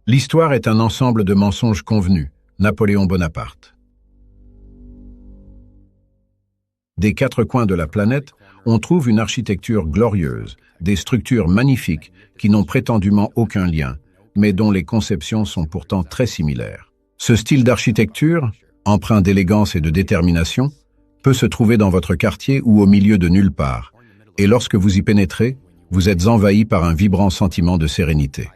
L'histoire est un ensemble de mensonges convenus. Napoléon Bonaparte. Des quatre coins de la planète, on trouve une architecture glorieuse, des structures magnifiques qui n'ont prétendument aucun lien, mais dont les conceptions sont pourtant très similaires. Ce style d'architecture, empreint d'élégance et de détermination, peut se trouver dans votre quartier ou au milieu de nulle part, et lorsque vous y pénétrez, vous êtes envahi par un vibrant sentiment de sérénité.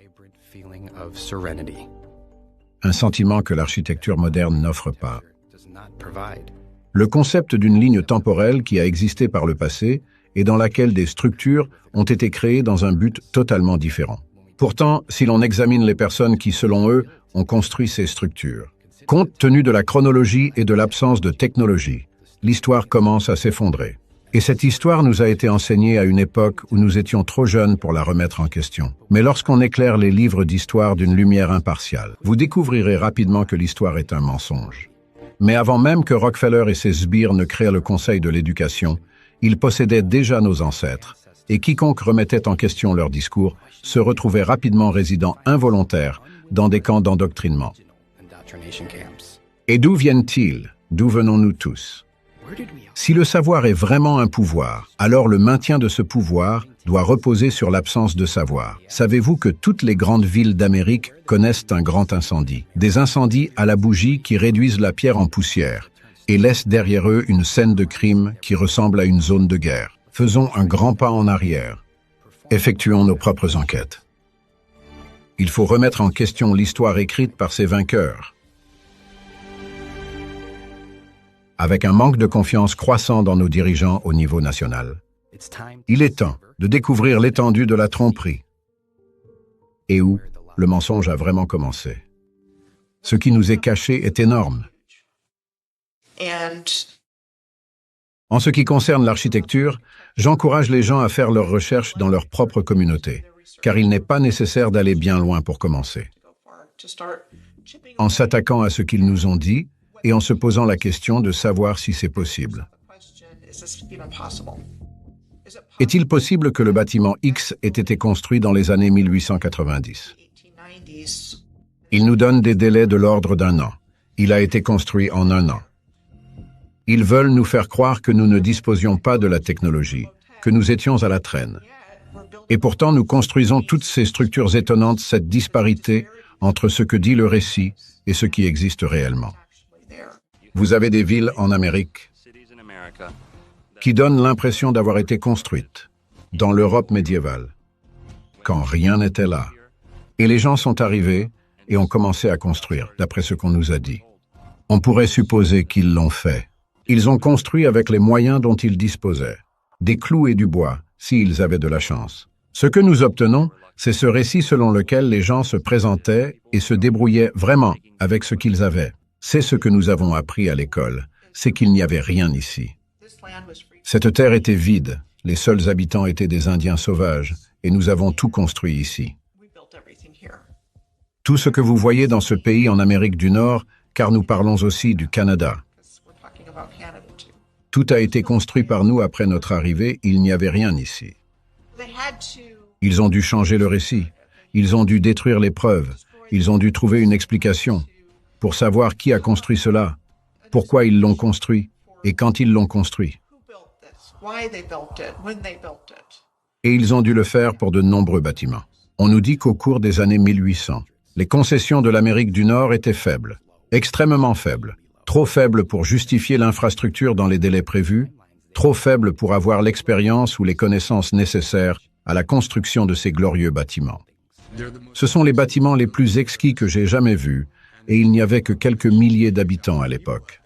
Un sentiment que l'architecture moderne n'offre pas. Le concept d'une ligne temporelle qui a existé par le passé et dans laquelle des structures ont été créées dans un but totalement différent. Pourtant, si l'on examine les personnes qui, selon eux, ont construit ces structures, compte tenu de la chronologie et de l'absence de technologie, l'histoire commence à s'effondrer. Et cette histoire nous a été enseignée à une époque où nous étions trop jeunes pour la remettre en question. Mais lorsqu'on éclaire les livres d'histoire d'une lumière impartiale, vous découvrirez rapidement que l'histoire est un mensonge. Mais avant même que Rockefeller et ses sbires ne créent le Conseil de l'éducation, ils possédaient déjà nos ancêtres, et quiconque remettait en question leur discours se retrouvait rapidement résident involontaire dans des camps d'endoctrinement. Et d'où viennent-ils? D'où venons-nous tous? Si le savoir est vraiment un pouvoir, alors le maintien de ce pouvoir doit reposer sur l'absence de savoir. Savez-vous que toutes les grandes villes d'Amérique connaissent un grand incendie? Des incendies à la bougie qui réduisent la pierre en poussière et laissent derrière eux une scène de crime qui ressemble à une zone de guerre. Faisons un grand pas en arrière. Effectuons nos propres enquêtes. Il faut remettre en question l'histoire écrite par ses vainqueurs. Avec un manque de confiance croissant dans nos dirigeants au niveau national, il est temps de découvrir l'étendue de la tromperie et où le mensonge a vraiment commencé. Ce qui nous est caché est énorme. En ce qui concerne l'architecture, j'encourage les gens à faire leurs recherches dans leur propre communauté, car il n'est pas nécessaire d'aller bien loin pour commencer. En s'attaquant à ce qu'ils nous ont dit, et en se posant la question de savoir si c'est possible. Est-il possible que le bâtiment X ait été construit dans les années 1890? Il nous donne des délais de l'ordre d'un an. Il a été construit en un an. Ils veulent nous faire croire que nous ne disposions pas de la technologie, que nous étions à la traîne. Et pourtant, nous construisons toutes ces structures étonnantes, cette disparité entre ce que dit le récit et ce qui existe réellement. Vous avez des villes en Amérique qui donnent l'impression d'avoir été construites dans l'Europe médiévale, quand rien n'était là. Et les gens sont arrivés et ont commencé à construire, d'après ce qu'on nous a dit. On pourrait supposer qu'ils l'ont fait. Ils ont construit avec les moyens dont ils disposaient, des clous et du bois, s'ils avaient de la chance. Ce que nous obtenons, c'est ce récit selon lequel les gens se présentaient et se débrouillaient vraiment avec ce qu'ils avaient. C'est ce que nous avons appris à l'école, c'est qu'il n'y avait rien ici. Cette terre était vide, les seuls habitants étaient des Indiens sauvages, et nous avons tout construit ici. Tout ce que vous voyez dans ce pays en Amérique du Nord, car nous parlons aussi du Canada. Tout a été construit par nous après notre arrivée, il n'y avait rien ici. Ils ont dû changer le récit, ils ont dû détruire les preuves, ils ont dû trouver une explication. Pour savoir qui a construit cela, pourquoi ils l'ont construit et quand ils l'ont construit. Et ils ont dû le faire pour de nombreux bâtiments. On nous dit qu'au cours des années 1800, les concessions de l'Amérique du Nord étaient faibles, extrêmement faibles, trop faibles pour justifier l'infrastructure dans les délais prévus, trop faibles pour avoir l'expérience ou les connaissances nécessaires à la construction de ces glorieux bâtiments. Ce sont les bâtiments les plus exquis que j'ai jamais vus, et il n'y avait que quelques milliers d'habitants à l'époque.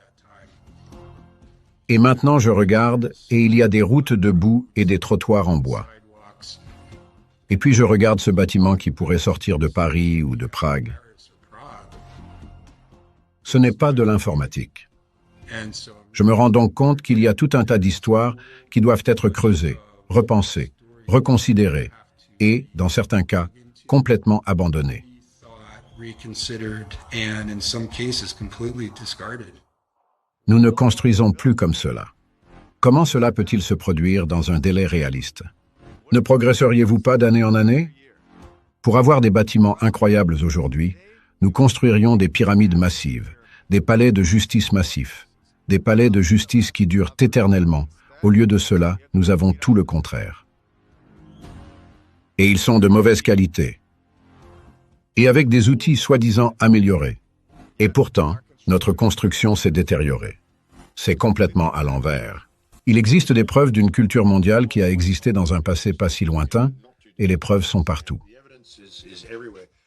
Et maintenant je regarde, et il y a des routes de boue et des trottoirs en bois. Et puis je regarde ce bâtiment qui pourrait sortir de Paris ou de Prague. Ce n'est pas de l'informatique. Je me rends donc compte qu'il y a tout un tas d'histoires qui doivent être creusées, repensées, reconsidérées, et, dans certains cas, complètement abandonnées. Nous ne construisons plus comme cela. Comment cela peut-il se produire dans un délai réaliste? Ne progresseriez-vous pas d'année en année? Pour avoir des bâtiments incroyables aujourd'hui, nous construirions des pyramides massives, des palais de justice massifs, des palais de justice qui durent éternellement. Au lieu de cela, nous avons tout le contraire. Et ils sont de mauvaise qualité. Et avec des outils soi-disant améliorés. Et pourtant, notre construction s'est détériorée. C'est complètement à l'envers. Il existe des preuves d'une culture mondiale qui a existé dans un passé pas si lointain, et les preuves sont partout.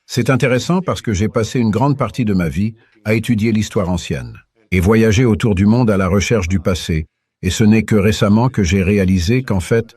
C'est intéressant parce que j'ai passé une grande partie de ma vie à étudier l'histoire ancienne et voyager autour du monde à la recherche du passé, et ce n'est que récemment que j'ai réalisé qu'en fait,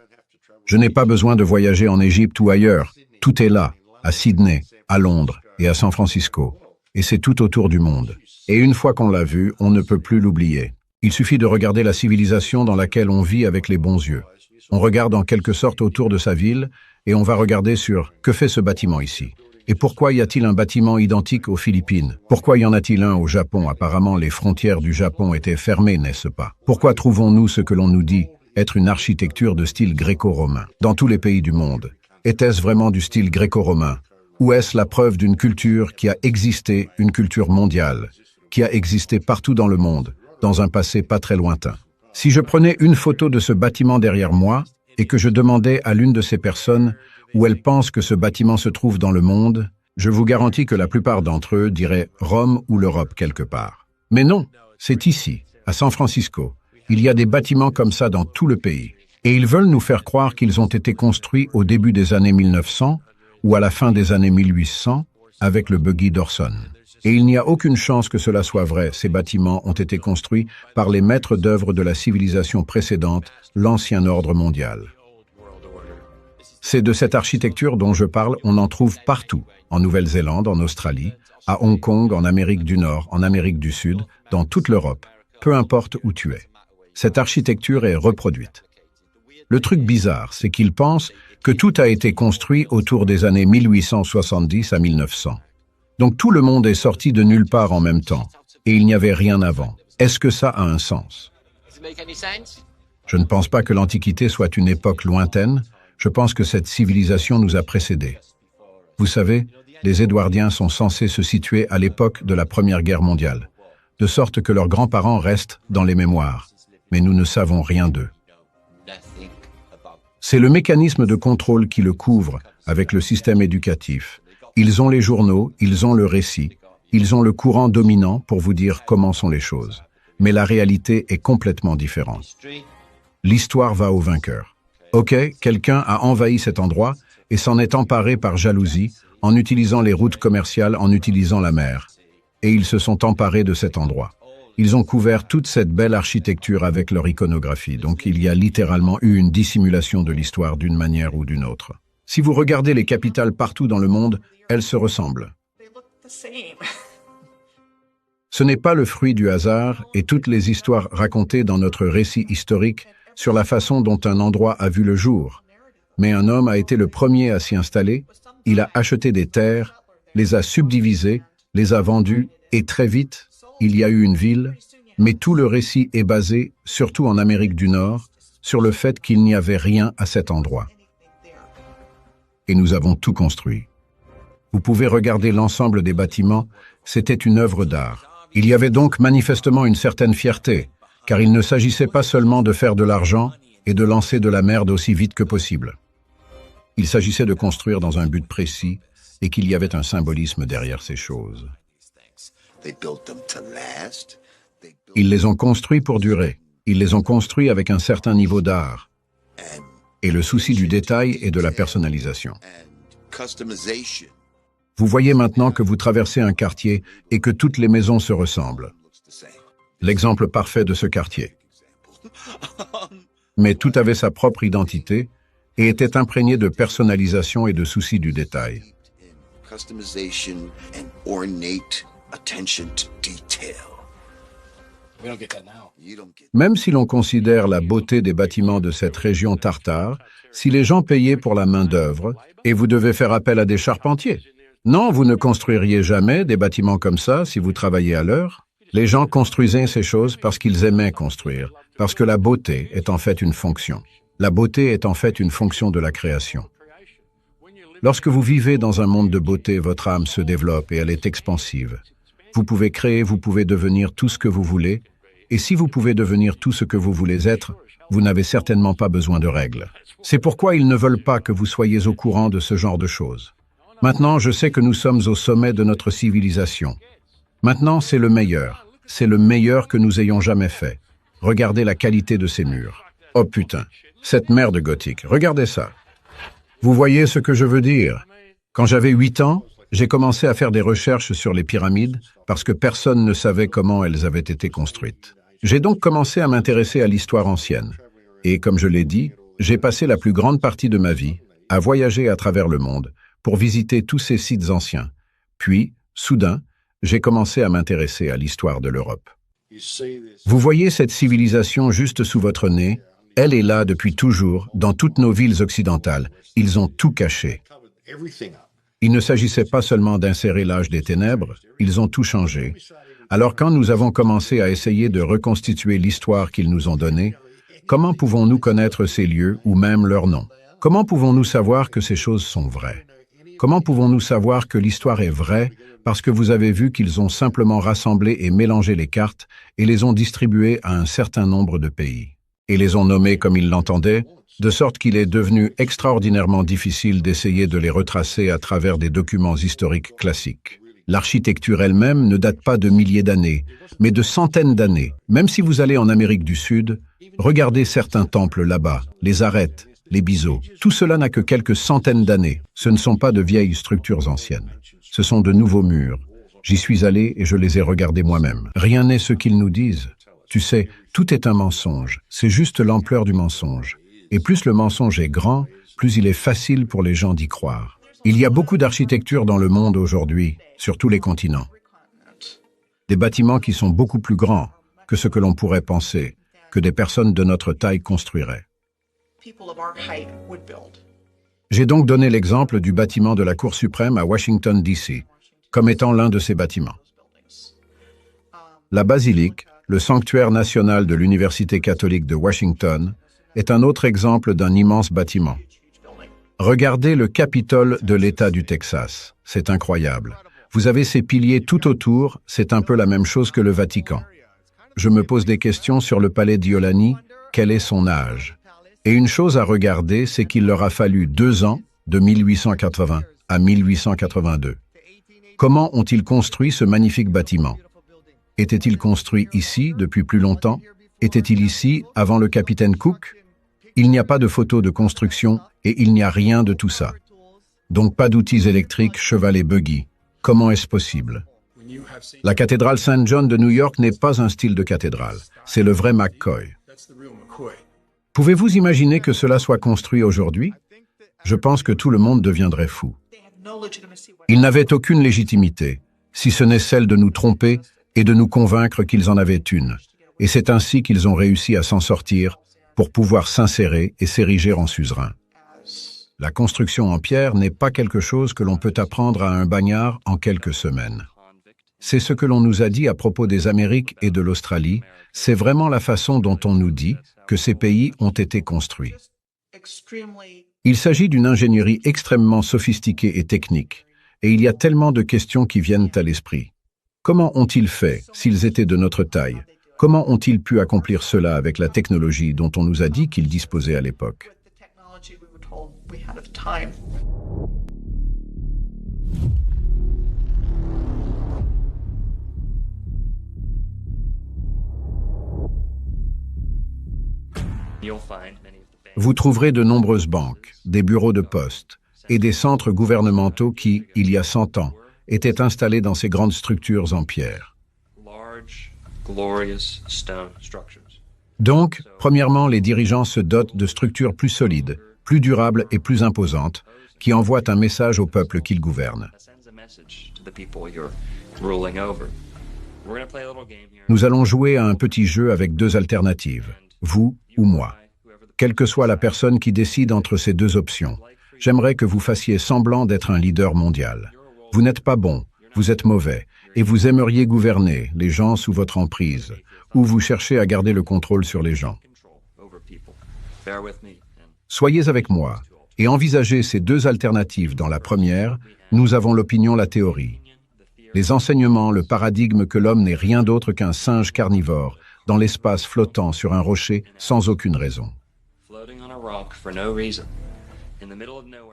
je n'ai pas besoin de voyager en Égypte ou ailleurs. Tout est là, à Sydney, à Londres et à San Francisco. Et c'est tout autour du monde. Et une fois qu'on l'a vu, on ne peut plus l'oublier. Il suffit de regarder la civilisation dans laquelle on vit avec les bons yeux. On regarde en quelque sorte autour de sa ville et on va regarder sur « que fait ce bâtiment ici ?» Et pourquoi y a-t-il un bâtiment identique aux Philippines? Pourquoi y en a-t-il un au Japon? Apparemment, les frontières du Japon étaient fermées, n'est-ce pas? Pourquoi trouvons-nous ce que l'on nous dit être une architecture de style gréco-romain dans tous les pays du monde? Était-ce vraiment du style gréco-romain? Ou est-ce la preuve d'une culture qui a existé, une culture mondiale, qui a existé partout dans le monde, dans un passé pas très lointain? Si je prenais une photo de ce bâtiment derrière moi et que je demandais à l'une de ces personnes où elle pense que ce bâtiment se trouve dans le monde, je vous garantis que la plupart d'entre eux diraient Rome ou l'Europe quelque part. Mais non, c'est ici, à San Francisco. Il y a des bâtiments comme ça dans tout le pays. Et ils veulent nous faire croire qu'ils ont été construits au début des années 1900 ou à la fin des années 1800 avec le buggy d'Orson. Et il n'y a aucune chance que cela soit vrai. Ces bâtiments ont été construits par les maîtres d'œuvre de la civilisation précédente, l'ancien ordre mondial. C'est de cette architecture dont je parle, on en trouve partout, en Nouvelle-Zélande, en Australie, à Hong Kong, en Amérique du Nord, en Amérique du Sud, dans toute l'Europe, peu importe où tu es. Cette architecture est reproduite. Le truc bizarre, c'est qu'ils pensent que tout a été construit autour des années 1870 à 1900. Donc tout le monde est sorti de nulle part en même temps, et il n'y avait rien avant. Est-ce que ça a un sens? Je ne pense pas que l'Antiquité soit une époque lointaine. Je pense que cette civilisation nous a précédés. Vous savez, les Édouardiens sont censés se situer à l'époque de la Première Guerre mondiale, de sorte que leurs grands-parents restent dans les mémoires, mais nous ne savons rien d'eux. C'est le mécanisme de contrôle qui le couvre avec le système éducatif. Ils ont les journaux, ils ont le récit, ils ont le courant dominant pour vous dire comment sont les choses. Mais la réalité est complètement différente. L'histoire va au vainqueur. Ok, quelqu'un a envahi cet endroit et s'en est emparé par jalousie en utilisant les routes commerciales, en utilisant la mer. Et ils se sont emparés de cet endroit. Ils ont couvert toute cette belle architecture avec leur iconographie. Donc il y a littéralement eu une dissimulation de l'histoire d'une manière ou d'une autre. Si vous regardez les capitales partout dans le monde, elles se ressemblent. Ce n'est pas le fruit du hasard et toutes les histoires racontées dans notre récit historique sur la façon dont un endroit a vu le jour. Mais un homme a été le premier à s'y installer, il a acheté des terres, les a subdivisées, les a vendues, et très vite, il y a eu une ville, mais tout le récit est basé, surtout en Amérique du Nord, sur le fait qu'il n'y avait rien à cet endroit. Et nous avons tout construit. Vous pouvez regarder l'ensemble des bâtiments, c'était une œuvre d'art. Il y avait donc manifestement une certaine fierté, car il ne s'agissait pas seulement de faire de l'argent et de lancer de la merde aussi vite que possible. Il s'agissait de construire dans un but précis et qu'il y avait un symbolisme derrière ces choses. Ils les ont construits pour durer. Ils les ont construits avec un certain niveau d'art et le souci du détail et de la personnalisation. Vous voyez maintenant que vous traversez un quartier et que toutes les maisons se ressemblent. L'exemple parfait de ce quartier. Mais tout avait sa propre identité et était imprégné de personnalisation et de souci du détail. Même si l'on considère la beauté des bâtiments de cette région tartare, si les gens payaient pour la main-d'œuvre, et vous devez faire appel à des charpentiers. Non, vous ne construiriez jamais des bâtiments comme ça si vous travailliez à l'heure. Les gens construisaient ces choses parce qu'ils aimaient construire, parce que la beauté est en fait une fonction. La beauté est en fait une fonction de la création. Lorsque vous vivez dans un monde de beauté, votre âme se développe et elle est expansive. Vous pouvez créer, vous pouvez devenir tout ce que vous voulez, et si vous pouvez devenir tout ce que vous voulez être, vous n'avez certainement pas besoin de règles. C'est pourquoi ils ne veulent pas que vous soyez au courant de ce genre de choses. Maintenant, je sais que nous sommes au sommet de notre civilisation. Maintenant, c'est le meilleur. C'est le meilleur que nous ayons jamais fait. Regardez la qualité de ces murs. Oh putain, cette merde gothique, regardez ça. Vous voyez ce que je veux dire? Quand j'avais 8 ans, j'ai commencé à faire des recherches sur les pyramides parce que personne ne savait comment elles avaient été construites. J'ai donc commencé à m'intéresser à l'histoire ancienne. Et comme je l'ai dit, j'ai passé la plus grande partie de ma vie à voyager à travers le monde pour visiter tous ces sites anciens. Puis, soudain, j'ai commencé à m'intéresser à l'histoire de l'Europe. Vous voyez cette civilisation juste sous votre nez? Elle est là depuis toujours, dans toutes nos villes occidentales. Ils ont tout caché. Il ne s'agissait pas seulement d'insérer l'âge des ténèbres, ils ont tout changé. Alors quand nous avons commencé à essayer de reconstituer l'histoire qu'ils nous ont donnée, comment pouvons-nous connaître ces lieux ou même leurs noms? Comment pouvons-nous savoir que ces choses sont vraies? Comment pouvons-nous savoir que l'histoire est vraie parce que vous avez vu qu'ils ont simplement rassemblé et mélangé les cartes et les ont distribuées à un certain nombre de pays? Et les ont nommés comme ils l'entendaient, de sorte qu'il est devenu extraordinairement difficile d'essayer de les retracer à travers des documents historiques classiques. L'architecture elle-même ne date pas de milliers d'années, mais de centaines d'années. Même si vous allez en Amérique du Sud, regardez certains temples là-bas, les arêtes, les biseaux. Tout cela n'a que quelques centaines d'années. Ce ne sont pas de vieilles structures anciennes. Ce sont de nouveaux murs. J'y suis allé et je les ai regardés moi-même. Rien n'est ce qu'ils nous disent. Tu sais, tout est un mensonge. C'est juste l'ampleur du mensonge. Et plus le mensonge est grand, plus il est facile pour les gens d'y croire. Il y a beaucoup d'architecture dans le monde aujourd'hui, sur tous les continents. Des bâtiments qui sont beaucoup plus grands que ce que l'on pourrait penser, que des personnes de notre taille construiraient. J'ai donc donné l'exemple du bâtiment de la Cour suprême à Washington, D.C., comme étant l'un de ces bâtiments. La basilique, le sanctuaire national de l'Université catholique de Washington, est un autre exemple d'un immense bâtiment. Regardez le Capitole de l'État du Texas. C'est incroyable. Vous avez ces piliers tout autour, c'est un peu la même chose que le Vatican. Je me pose des questions sur le palais d'Iolani. Quel est son âge? Et une chose à regarder, c'est qu'il leur a fallu 2 ans, de 1880 à 1882. Comment ont-ils construit ce magnifique bâtiment? Était-il construit ici depuis plus longtemps? Était-il ici avant le capitaine Cook? Il n'y a pas de photos de construction et il n'y a rien de tout ça. Donc pas d'outils électriques, cheval et buggy. Comment est-ce possible? La cathédrale Saint John de New York n'est pas un style de cathédrale. C'est le vrai McCoy. Pouvez-vous imaginer que cela soit construit aujourd'hui? Je pense que tout le monde deviendrait fou. Ils n'avaient aucune légitimité, si ce n'est celle de nous tromper et de nous convaincre qu'ils en avaient une. Et c'est ainsi qu'ils ont réussi à s'en sortir pour pouvoir s'insérer et s'ériger en suzerain. La construction en pierre n'est pas quelque chose que l'on peut apprendre à un bagnard en quelques semaines. C'est ce que l'on nous a dit à propos des Amériques et de l'Australie, c'est vraiment la façon dont on nous dit que ces pays ont été construits. Il s'agit d'une ingénierie extrêmement sophistiquée et technique, et il y a tellement de questions qui viennent à l'esprit. Comment ont-ils fait, s'ils étaient de notre taille? Comment ont-ils pu accomplir cela avec la technologie dont on nous a dit qu'ils disposaient à l'époque? Vous trouverez de nombreuses banques, des bureaux de poste et des centres gouvernementaux qui, il y a 100 ans, étaient installés dans ces grandes structures en pierre. Donc, premièrement, les dirigeants se dotent de structures plus solides, plus durables et plus imposantes, qui envoient un message au peuple qu'ils gouvernent. Nous allons jouer à un petit jeu avec 2 alternatives, vous ou moi. Quelle que soit la personne qui décide entre ces 2 options, j'aimerais que vous fassiez semblant d'être un leader mondial. Vous n'êtes pas bon, vous êtes mauvais, et vous aimeriez gouverner les gens sous votre emprise, ou vous cherchez à garder le contrôle sur les gens. Soyez avec moi, et envisager ces deux alternatives dans la première, nous avons l'opinion, la théorie. Les enseignements, le paradigme que l'homme n'est rien d'autre qu'un singe carnivore, dans l'espace flottant sur un rocher sans aucune raison.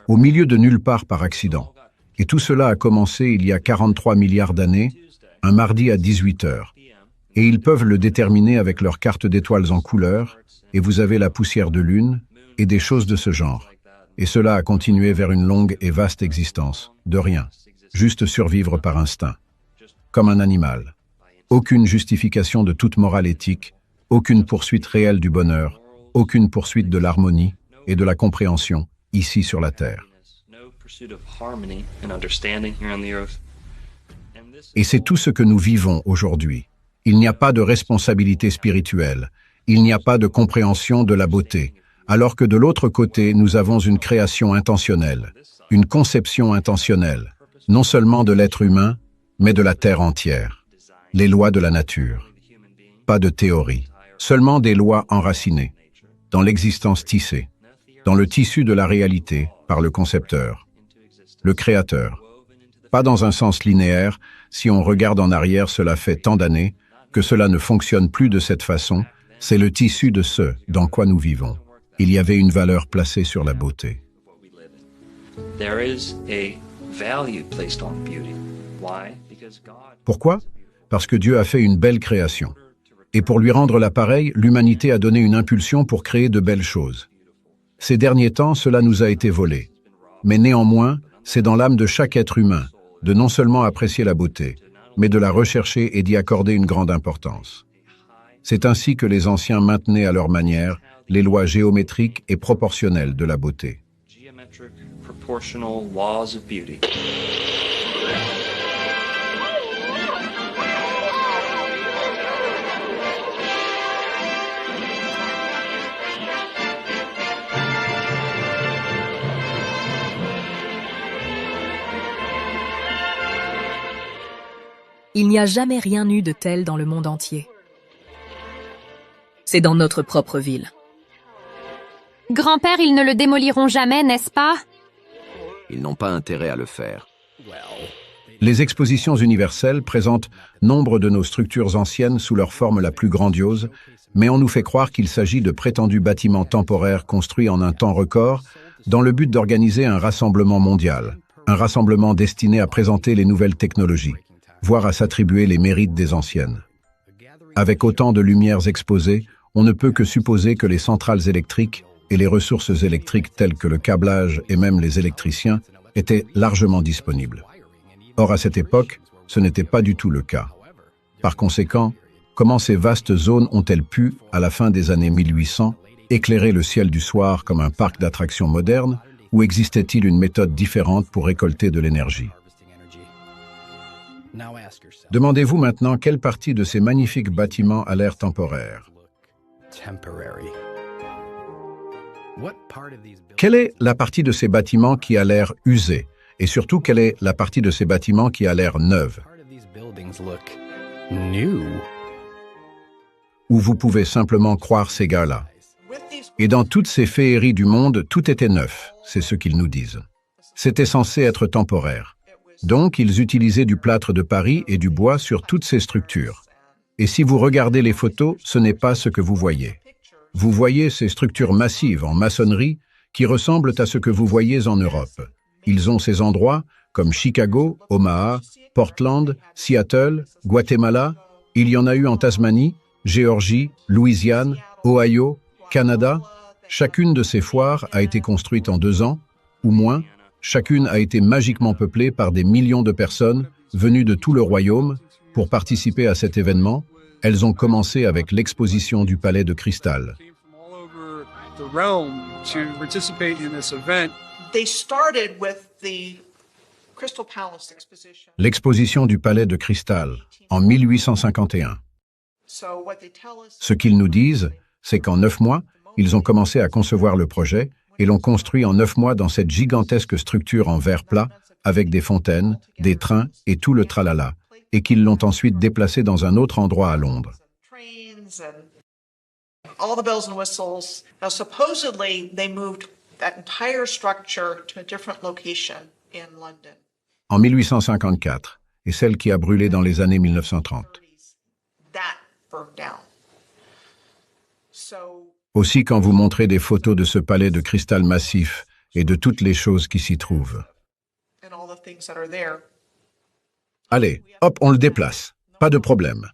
Au milieu de nulle part par accident. Et tout cela a commencé il y a 43 milliards d'années, un mardi à 18 heures. Et ils peuvent le déterminer avec leur carte d'étoiles en couleur, et vous avez la poussière de lune, et des choses de ce genre. Et cela a continué vers une longue et vaste existence, de rien, juste survivre par instinct, comme un animal. Aucune justification de toute morale éthique, aucune poursuite réelle du bonheur, aucune poursuite de l'harmonie et de la compréhension, ici sur la Terre. Et c'est tout ce que nous vivons aujourd'hui. Il n'y a pas de responsabilité spirituelle, il n'y a pas de compréhension de la beauté, alors que de l'autre côté, nous avons une création intentionnelle, une conception intentionnelle, non seulement de l'être humain, mais de la Terre entière. Les lois de la nature. Pas de théorie, seulement des lois enracinées, dans l'existence tissée, dans le tissu de la réalité, par le concepteur, le créateur. Pas dans un sens linéaire, si on regarde en arrière, cela fait tant d'années, que cela ne fonctionne plus de cette façon, c'est le tissu de ce dans quoi nous vivons. Il y avait une valeur placée sur la beauté. Pourquoi? Parce que Dieu a fait une belle création. Et pour lui rendre l'appareil, l'humanité a donné une impulsion pour créer de belles choses. Ces derniers temps, cela nous a été volé. Mais néanmoins, c'est dans l'âme de chaque être humain, de non seulement apprécier la beauté, mais de la rechercher et d'y accorder une grande importance. C'est ainsi que les anciens maintenaient à leur manière les lois géométriques et proportionnelles de la beauté. Il n'y a jamais rien eu de tel dans le monde entier. C'est dans notre propre ville. Grand-père, ils ne le démoliront jamais, n'est-ce pas? Ils n'ont pas intérêt à le faire. Les expositions universelles présentent nombre de nos structures anciennes sous leur forme la plus grandiose, mais on nous fait croire qu'il s'agit de prétendus bâtiments temporaires construits en un temps record, dans le but d'organiser un rassemblement mondial, un rassemblement destiné à présenter les nouvelles technologies, voire à s'attribuer les mérites des anciennes. Avec autant de lumières exposées, on ne peut que supposer que les centrales électriques et les ressources électriques telles que le câblage et même les électriciens étaient largement disponibles. Or, à cette époque, ce n'était pas du tout le cas. Par conséquent, comment ces vastes zones ont-elles pu, à la fin des années 1800, éclairer le ciel du soir comme un parc d'attractions moderne, ou existait-il une méthode différente pour récolter de l'énergie? Demandez-vous maintenant quelle partie de ces magnifiques bâtiments a l'air temporaire. Quelle est la partie de ces bâtiments qui a l'air usée? Et surtout, quelle est la partie de ces bâtiments qui a l'air neuve? Où vous pouvez simplement croire ces gars-là. Et dans toutes ces féeries du monde, tout était neuf, c'est ce qu'ils nous disent. C'était censé être temporaire. Donc, ils utilisaient du plâtre de Paris et du bois sur toutes ces structures. Et si vous regardez les photos, ce n'est pas ce que vous voyez. Vous voyez ces structures massives en maçonnerie qui ressemblent à ce que vous voyez en Europe. Ils ont ces endroits comme Chicago, Omaha, Portland, Seattle, Guatemala. Il y en a eu en Tasmanie, Géorgie, Louisiane, Ohio, Canada. Chacune de ces foires a été construite en 2 ans, ou moins. Chacune a été magiquement peuplée par des millions de personnes venues de tout le royaume pour participer à cet événement. Elles ont commencé avec l'exposition du Palais de Cristal. L'exposition du Palais de Cristal en 1851. Ce qu'ils nous disent, c'est qu'en 9 mois, ils ont commencé à concevoir le projet et l'ont construit en 9 mois dans cette gigantesque structure en verre plat, avec des fontaines, des trains et tout le tralala, et qu'ils l'ont ensuite déplacé dans un autre endroit à Londres. that entire structure to a different location in London. En 1854, et celle qui a brûlé dans les années 1930. That burned down. So, Aussi quand vous montrez des photos de ce palais de cristal massif et de toutes les choses qui s'y trouvent. and all the things that are there. Allez, hop, on le déplace. Pas de problème.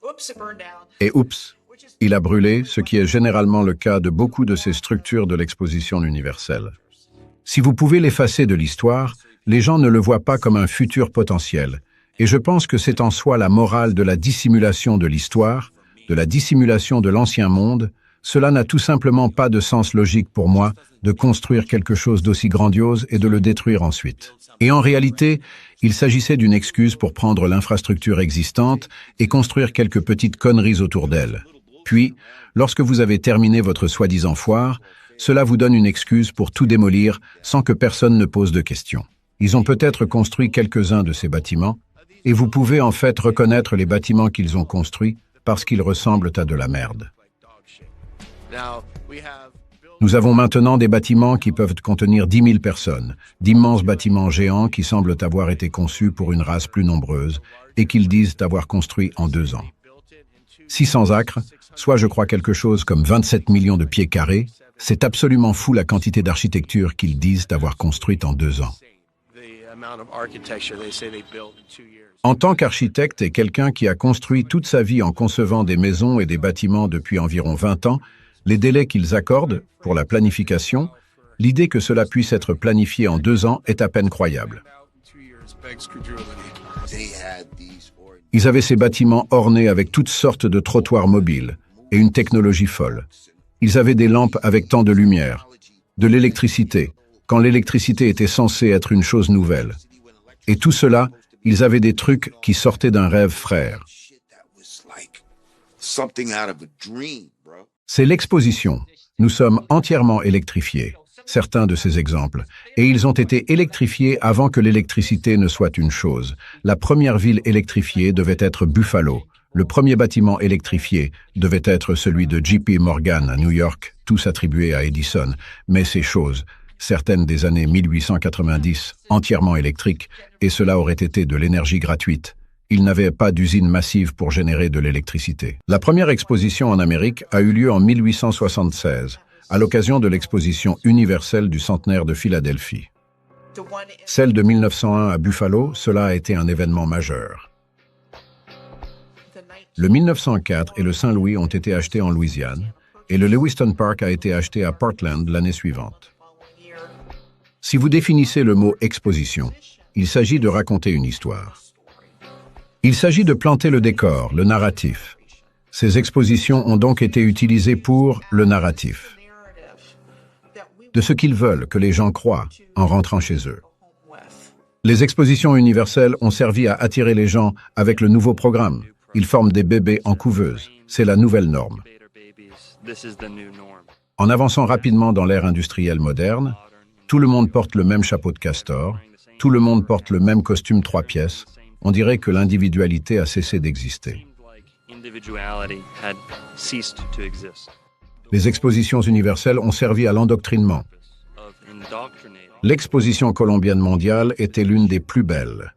Oops, it burned down. Et oups, il a brûlé, ce qui est généralement le cas de beaucoup de ces structures de l'exposition universelle. Si vous pouvez l'effacer de l'histoire, les gens ne le voient pas comme un futur potentiel. Et je pense que c'est en soi la morale de la dissimulation de l'histoire, de la dissimulation de l'ancien monde. Cela n'a tout simplement pas de sens logique pour moi de construire quelque chose d'aussi grandiose et de le détruire ensuite. Et en réalité, il s'agissait d'une excuse pour prendre l'infrastructure existante et construire quelques petites conneries autour d'elle. Puis, lorsque vous avez terminé votre soi-disant foire, cela vous donne une excuse pour tout démolir sans que personne ne pose de questions. Ils ont peut-être construit quelques-uns de ces bâtiments, et vous pouvez en fait reconnaître les bâtiments qu'ils ont construits parce qu'ils ressemblent à de la merde. Nous avons maintenant des bâtiments qui peuvent contenir 10 000 personnes, d'immenses bâtiments géants qui semblent avoir été conçus pour une race plus nombreuse et qu'ils disent avoir construits en 2 ans. 600 acres, soit je crois quelque chose comme 27 millions de pieds carrés, c'est absolument fou la quantité d'architecture qu'ils disent avoir construite en 2 ans. En tant qu'architecte et quelqu'un qui a construit toute sa vie en concevant des maisons et des bâtiments depuis environ 20 ans, les délais qu'ils accordent pour la planification, l'idée que cela puisse être planifié en 2 ans est à peine croyable. Ils avaient ces bâtiments ornés avec toutes sortes de trottoirs mobiles et une technologie folle. Ils avaient des lampes avec tant de lumière, de l'électricité, quand l'électricité était censée être une chose nouvelle. Et tout cela, ils avaient des trucs qui sortaient d'un rêve frère. C'est l'exposition. Nous sommes entièrement électrifiés, certains de ces exemples, et ils ont été électrifiés avant que l'électricité ne soit une chose. La première ville électrifiée devait être Buffalo. Le premier bâtiment électrifié devait être celui de JP Morgan à New York, tous attribués à Edison, mais ces choses, certaines des années 1890, entièrement électriques, et cela aurait été de l'énergie gratuite. Ils n'avaient pas d'usine massive pour générer de l'électricité. La première exposition en Amérique a eu lieu en 1876, à l'occasion de l'exposition universelle du centenaire de Philadelphie. Celle de 1901 à Buffalo, cela a été un événement majeur. Le 1904 et le Saint-Louis ont été achetés en Louisiane, et le Lewiston Park a été acheté à Portland l'année suivante. Si vous définissez le mot « exposition », il s'agit de raconter une histoire. Il s'agit de planter le décor, le narratif. Ces expositions ont donc été utilisées pour le narratif, de ce qu'ils veulent que les gens croient en rentrant chez eux. Les expositions universelles ont servi à attirer les gens avec le nouveau programme. Ils forment des bébés en couveuse. C'est la nouvelle norme. En avançant rapidement dans l'ère industrielle moderne, tout le monde porte le même chapeau de castor, tout le monde porte le même costume 3 pièces. On dirait que l'individualité a cessé d'exister. Les expositions universelles ont servi à l'endoctrinement. L'exposition colombienne mondiale était l'une des plus belles.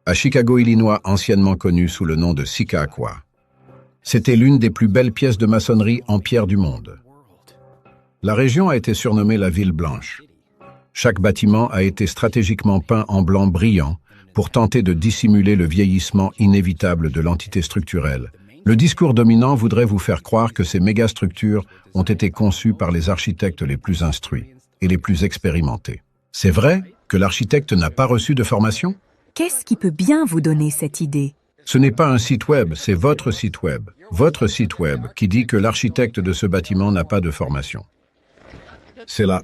À Chicago, Illinois, anciennement connu sous le nom de Sicacqua. C'était l'une des plus belles pièces de maçonnerie en pierre du monde. La région a été surnommée la Ville Blanche. Chaque bâtiment a été stratégiquement peint en blanc brillant pour tenter de dissimuler le vieillissement inévitable de l'entité structurelle. Le discours dominant voudrait vous faire croire que ces mégastructures ont été conçues par les architectes les plus instruits et les plus expérimentés. C'est vrai que l'architecte n'a pas reçu de formation? Qu'est-ce qui peut bien vous donner cette idée? Ce n'est pas un site web, c'est votre site web. Votre site web qui dit que l'architecte de ce bâtiment n'a pas de formation. C'est là.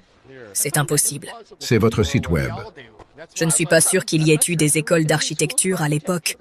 C'est impossible. C'est votre site web. Je ne suis pas sûr qu'il y ait eu des écoles d'architecture à l'époque.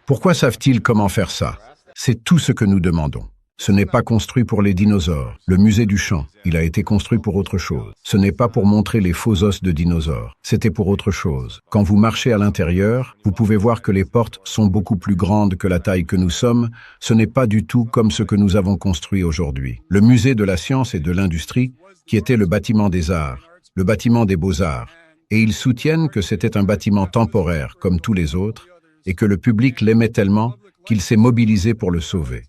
Pourquoi savent-ils comment faire ça? C'est tout ce que nous demandons. Ce n'est pas construit pour les dinosaures. Le musée du Champ, il a été construit pour autre chose. Ce n'est pas pour montrer les faux os de dinosaures. C'était pour autre chose. Quand vous marchez à l'intérieur, vous pouvez voir que les portes sont beaucoup plus grandes que la taille que nous sommes. Ce n'est pas du tout comme ce que nous avons construit aujourd'hui. Le musée de la science et de l'industrie, qui était le bâtiment des arts, le bâtiment des beaux-arts, et ils soutiennent que c'était un bâtiment temporaire, comme tous les autres, et que le public l'aimait tellement qu'il s'est mobilisé pour le sauver.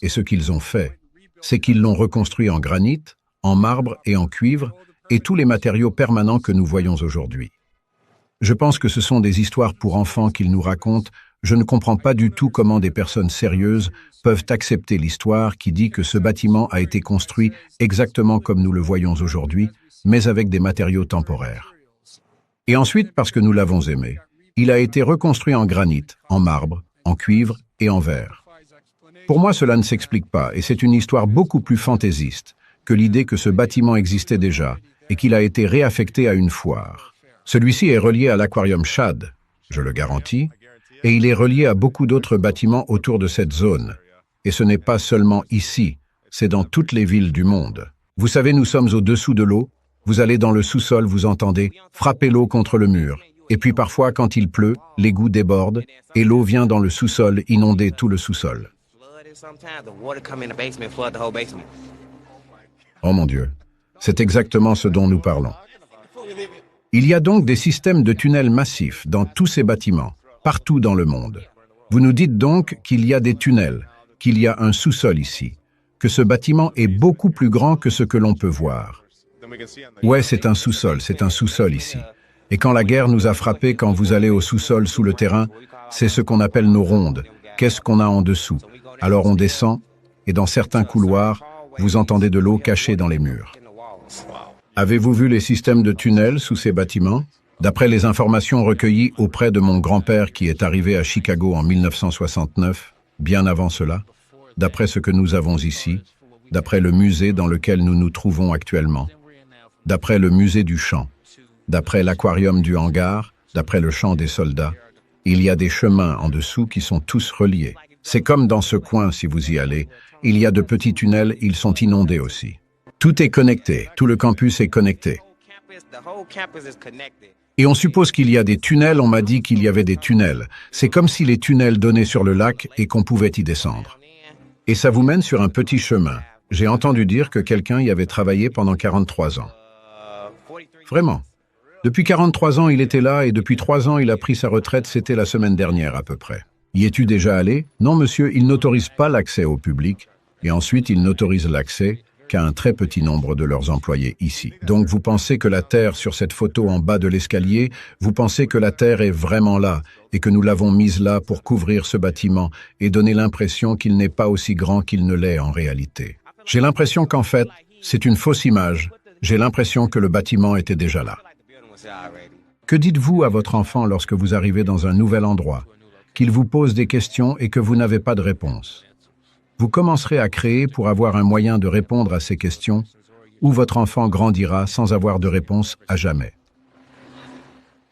Et ce qu'ils ont fait, c'est qu'ils l'ont reconstruit en granit, en marbre et en cuivre, et tous les matériaux permanents que nous voyons aujourd'hui. Je pense que ce sont des histoires pour enfants qu'ils nous racontent. Je ne comprends pas du tout comment des personnes sérieuses peuvent accepter l'histoire qui dit que ce bâtiment a été construit exactement comme nous le voyons aujourd'hui, mais avec des matériaux temporaires. Et ensuite, parce que nous l'avons aimé, il a été reconstruit en granit, en marbre, en cuivre et en verre. Pour moi, cela ne s'explique pas, et c'est une histoire beaucoup plus fantaisiste que l'idée que ce bâtiment existait déjà et qu'il a été réaffecté à une foire. Celui-ci est relié à l'aquarium Shad, je le garantis, et il est relié à beaucoup d'autres bâtiments autour de cette zone. Et ce n'est pas seulement ici, c'est dans toutes les villes du monde. Vous savez, nous sommes au-dessous de l'eau, vous allez dans le sous-sol, vous entendez frapper l'eau contre le mur. Et puis parfois, quand il pleut, l'égout déborde et l'eau vient dans le sous-sol inonder tout le sous-sol. Oh mon Dieu, c'est exactement ce dont nous parlons. Il y a donc des systèmes de tunnels massifs dans tous ces bâtiments, partout dans le monde. Vous nous dites donc qu'il y a des tunnels, qu'il y a un sous-sol ici, que ce bâtiment est beaucoup plus grand que ce que l'on peut voir. Ouais, c'est un sous-sol ici. Et quand la guerre nous a frappés, quand vous allez au sous-sol sous le terrain, c'est ce qu'on appelle nos rondes. Qu'est-ce qu'on a en dessous? Alors on descend, et dans certains couloirs, vous entendez de l'eau cachée dans les murs. Avez-vous vu les systèmes de tunnels sous ces bâtiments? D'après les informations recueillies auprès de mon grand-père qui est arrivé à Chicago en 1969, bien avant cela, d'après ce que nous avons ici, d'après le musée dans lequel nous nous trouvons actuellement, d'après le musée du Champ, d'après l'aquarium du hangar, d'après le champ des soldats, il y a des chemins en dessous qui sont tous reliés. C'est comme dans ce coin, si vous y allez, il y a de petits tunnels, ils sont inondés aussi. Tout est connecté, tout le campus est connecté. Et on suppose qu'il y a des tunnels, on m'a dit qu'il y avait des tunnels. C'est comme si les tunnels donnaient sur le lac et qu'on pouvait y descendre. Et ça vous mène sur un petit chemin. J'ai entendu dire que quelqu'un y avait travaillé pendant 43 ans. Vraiment. Depuis 43 ans, il était là et depuis 3 ans, il a pris sa retraite, c'était la semaine dernière à peu près. Y es-tu déjà allé? Non, monsieur, il n'autorise pas l'accès au public. Et ensuite, il n'autorise l'accès qu'à un très petit nombre de leurs employés ici. Donc, vous pensez que la Terre, sur cette photo en bas de l'escalier, vous pensez que la Terre est vraiment là et que nous l'avons mise là pour couvrir ce bâtiment et donner l'impression qu'il n'est pas aussi grand qu'il ne l'est en réalité. J'ai l'impression qu'en fait, c'est une fausse image. J'ai l'impression que le bâtiment était déjà là. Que dites-vous à votre enfant lorsque vous arrivez dans un nouvel endroit, qu'il vous pose des questions et que vous n'avez pas de réponse? Vous commencerez à créer pour avoir un moyen de répondre à ces questions, ou votre enfant grandira sans avoir de réponse à jamais.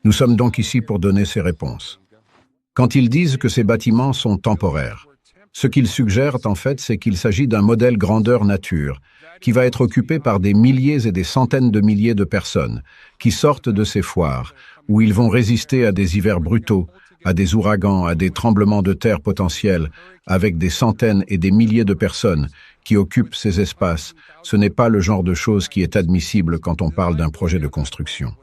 Nous sommes donc ici pour donner ces réponses. Quand ils disent que ces bâtiments sont temporaires, ce qu'ils suggèrent en fait, c'est qu'il s'agit d'un modèle grandeur nature, qui va être occupé par des milliers et des centaines de milliers de personnes qui sortent de ces foires, où ils vont résister à des hivers brutaux, à des ouragans, à des tremblements de terre potentiels, avec des centaines et des milliers de personnes qui occupent ces espaces. Ce n'est pas le genre de chose qui est admissible quand on parle d'un projet de construction.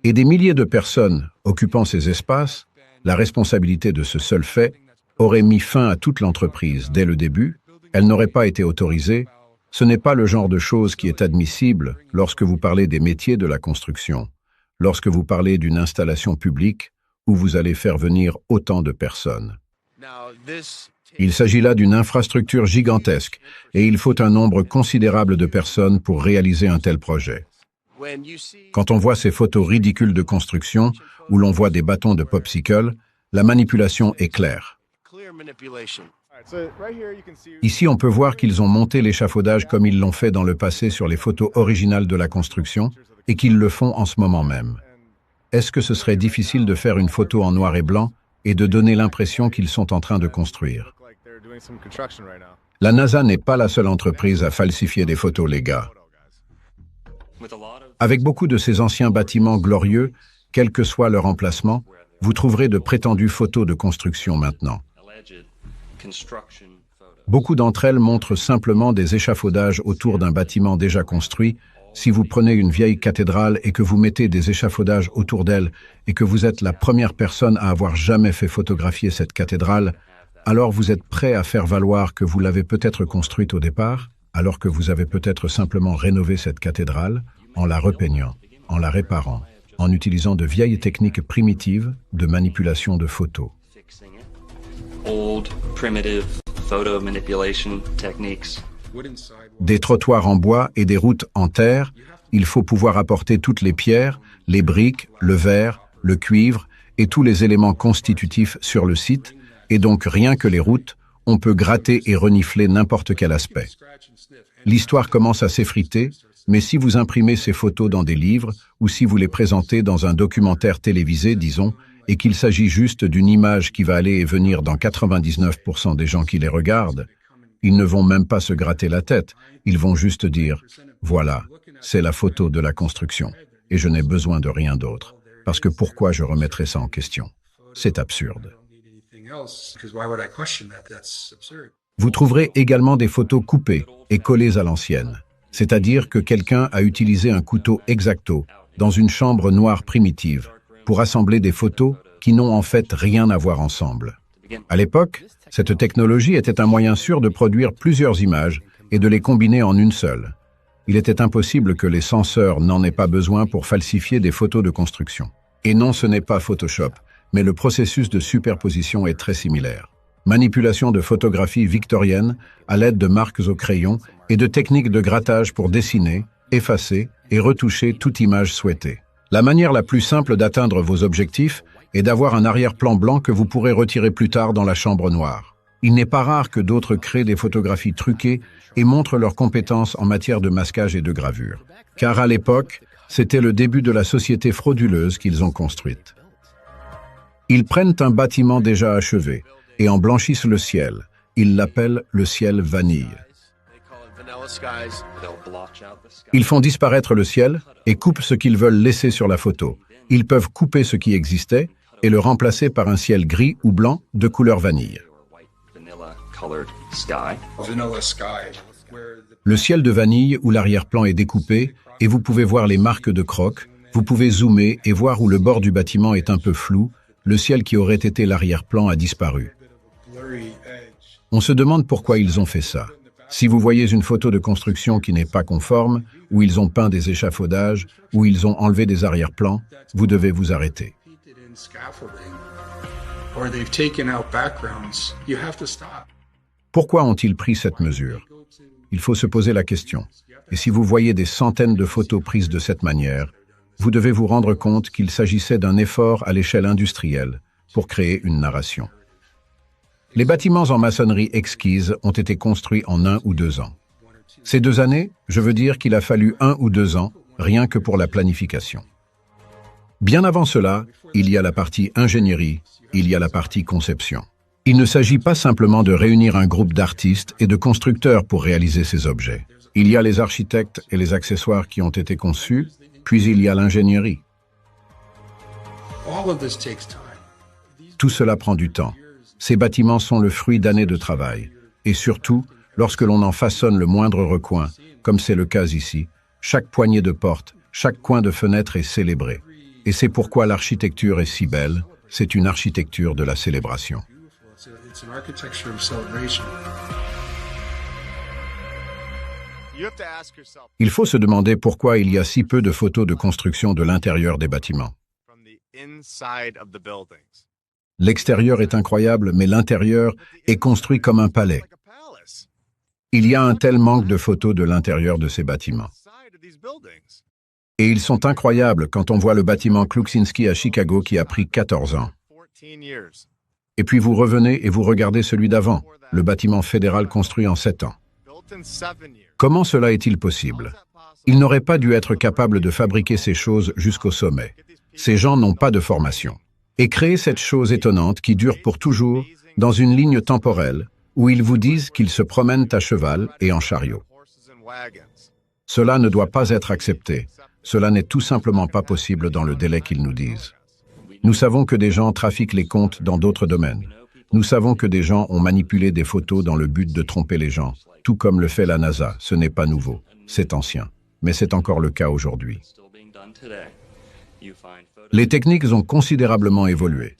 Et des milliers de personnes occupant ces espaces, la responsabilité de ce seul fait aurait mis fin à toute l'entreprise dès le début, elle n'aurait pas été autorisée. Ce n'est pas le genre de chose qui est admissible lorsque vous parlez des métiers de la construction, lorsque vous parlez d'une installation publique où vous allez faire venir autant de personnes. Il s'agit là d'une infrastructure gigantesque et il faut un nombre considérable de personnes pour réaliser un tel projet. Quand on voit ces photos ridicules de construction où l'on voit des bâtons de popsicle, la manipulation est claire. Ici, on peut voir qu'ils ont monté l'échafaudage comme ils l'ont fait dans le passé sur les photos originales de la construction et qu'ils le font en ce moment même. Est-ce que ce serait difficile de faire une photo en noir et blanc et de donner l'impression qu'ils sont en train de construire? La NASA n'est pas la seule entreprise à falsifier des photos, les gars. Avec beaucoup de ces anciens bâtiments glorieux, quel que soit leur emplacement, vous trouverez de prétendues photos de construction maintenant. Beaucoup d'entre elles montrent simplement des échafaudages autour d'un bâtiment déjà construit. Si vous prenez une vieille cathédrale et que vous mettez des échafaudages autour d'elle et que vous êtes la première personne à avoir jamais fait photographier cette cathédrale, alors vous êtes prêt à faire valoir que vous l'avez peut-être construite au départ, alors que vous avez peut-être simplement rénové cette cathédrale en la repeignant, en la réparant, en utilisant de vieilles techniques primitives de manipulation de photos. Des trottoirs en bois et des routes en terre, il faut pouvoir apporter toutes les pierres, les briques, le verre, le cuivre et tous les éléments constitutifs sur le site, et donc rien que les routes, on peut gratter et renifler n'importe quel aspect. L'histoire commence à s'effriter, mais si vous imprimez ces photos dans des livres ou si vous les présentez dans un documentaire télévisé, disons, et qu'il s'agit juste d'une image qui va aller et venir dans 99% des gens qui les regardent, ils ne vont même pas se gratter la tête, ils vont juste dire « Voilà, c'est la photo de la construction, et je n'ai besoin de rien d'autre, parce que pourquoi je remettrais ça en question? C'est absurde. » Vous trouverez également des photos coupées et collées à l'ancienne, c'est-à-dire que quelqu'un a utilisé un couteau X-Acto dans une chambre noire primitive pour assembler des photos qui n'ont en fait rien à voir ensemble. À l'époque, cette technologie était un moyen sûr de produire plusieurs images et de les combiner en une seule. Il était impossible que les censeurs n'en aient pas besoin pour falsifier des photos de construction. Et non, ce n'est pas Photoshop, mais le processus de superposition est très similaire. Manipulation de photographies victoriennes à l'aide de marques au crayon et de techniques de grattage pour dessiner, effacer et retoucher toute image souhaitée. La manière la plus simple d'atteindre vos objectifs est d'avoir un arrière-plan blanc que vous pourrez retirer plus tard dans la chambre noire. Il n'est pas rare que d'autres créent des photographies truquées et montrent leurs compétences en matière de masquage et de gravure. Car à l'époque, c'était le début de la société frauduleuse qu'ils ont construite. Ils prennent un bâtiment déjà achevé et en blanchissent le ciel. Ils l'appellent le ciel vanille. Ils font disparaître le ciel et coupent ce qu'ils veulent laisser sur la photo. Ils peuvent couper ce qui existait et le remplacer par un ciel gris ou blanc de couleur vanille. Le ciel de vanille où l'arrière-plan est découpé et vous pouvez voir les marques de crocs, vous pouvez zoomer et voir où le bord du bâtiment est un peu flou, le ciel qui aurait été l'arrière-plan a disparu. On se demande pourquoi ils ont fait ça. Si vous voyez une photo de construction qui n'est pas conforme, où ils ont peint des échafaudages, où ils ont enlevé des arrière-plans, vous devez vous arrêter. Pourquoi ont-ils pris cette mesure? Il faut se poser la question. Et si vous voyez des centaines de photos prises de cette manière, vous devez vous rendre compte qu'il s'agissait d'un effort à l'échelle industrielle pour créer une narration. Les bâtiments en maçonnerie exquise ont été construits en 1 ou 2 ans. Ces 2 années, je veux dire qu'il a fallu 1 ou 2 ans, rien que pour la planification. Bien avant cela, il y a la partie ingénierie, il y a la partie conception. Il ne s'agit pas simplement de réunir un groupe d'artistes et de constructeurs pour réaliser ces objets. Il y a les architectes et les accessoires qui ont été conçus, puis il y a l'ingénierie. Tout cela prend du temps. Ces bâtiments sont le fruit d'années de travail. Et surtout, lorsque l'on en façonne le moindre recoin, comme c'est le cas ici, chaque poignée de porte, chaque coin de fenêtre est célébré. Et c'est pourquoi l'architecture est si belle, c'est une architecture de la célébration. Il faut se demander pourquoi il y a si peu de photos de construction de l'intérieur des bâtiments. L'extérieur est incroyable, mais l'intérieur est construit comme un palais. Il y a un tel manque de photos de l'intérieur de ces bâtiments. Et ils sont incroyables quand on voit le bâtiment Kluczynski à Chicago qui a pris 14 ans. Et puis vous revenez et vous regardez celui d'avant, le bâtiment fédéral construit en 7 ans. Comment cela est-il possible? Ils n'auraient pas dû être capables de fabriquer ces choses jusqu'au sommet. Ces gens n'ont pas de formation. Et créer cette chose étonnante qui dure pour toujours, dans une ligne temporelle, où ils vous disent qu'ils se promènent à cheval et en chariot. Cela ne doit pas être accepté. Cela n'est tout simplement pas possible dans le délai qu'ils nous disent. Nous savons que des gens trafiquent les comptes dans d'autres domaines. Nous savons que des gens ont manipulé des photos dans le but de tromper les gens, tout comme le fait la NASA. Ce n'est pas nouveau, c'est ancien, mais c'est encore le cas aujourd'hui. Les techniques ont considérablement évolué,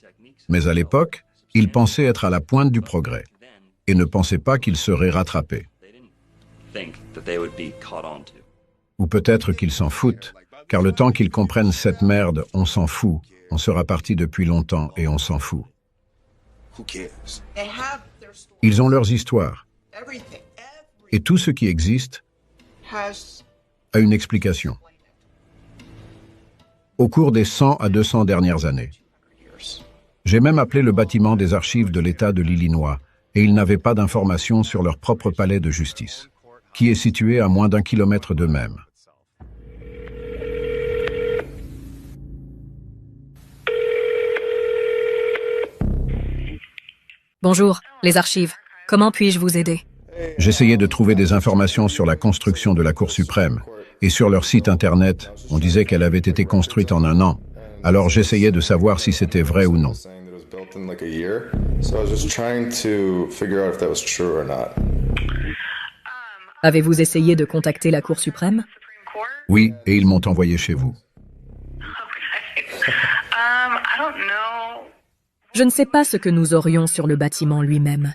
mais à l'époque, ils pensaient être à la pointe du progrès et ne pensaient pas qu'ils seraient rattrapés. Ou peut-être qu'ils s'en foutent, car le temps qu'ils comprennent cette merde, on s'en fout. On sera parti depuis longtemps et on s'en fout. Ils ont leurs histoires. Et tout ce qui existe a une explication. Au cours des 100 à 200 dernières années, j'ai même appelé le bâtiment des archives de l'État de l'Illinois et ils n'avaient pas d'informations sur leur propre palais de justice, qui est situé à moins d'1 kilomètre d'eux-mêmes. Bonjour, les archives. Comment puis-je vous aider? J'essayais de trouver des informations sur la construction de la Cour suprême. Et sur leur site internet, on disait qu'elle avait été construite en 1 an. Alors j'essayais de savoir si c'était vrai ou non. Avez-vous essayé de contacter la Cour suprême? Oui, et ils m'ont envoyé chez vous. Je ne sais pas ce que nous aurions sur le bâtiment lui-même.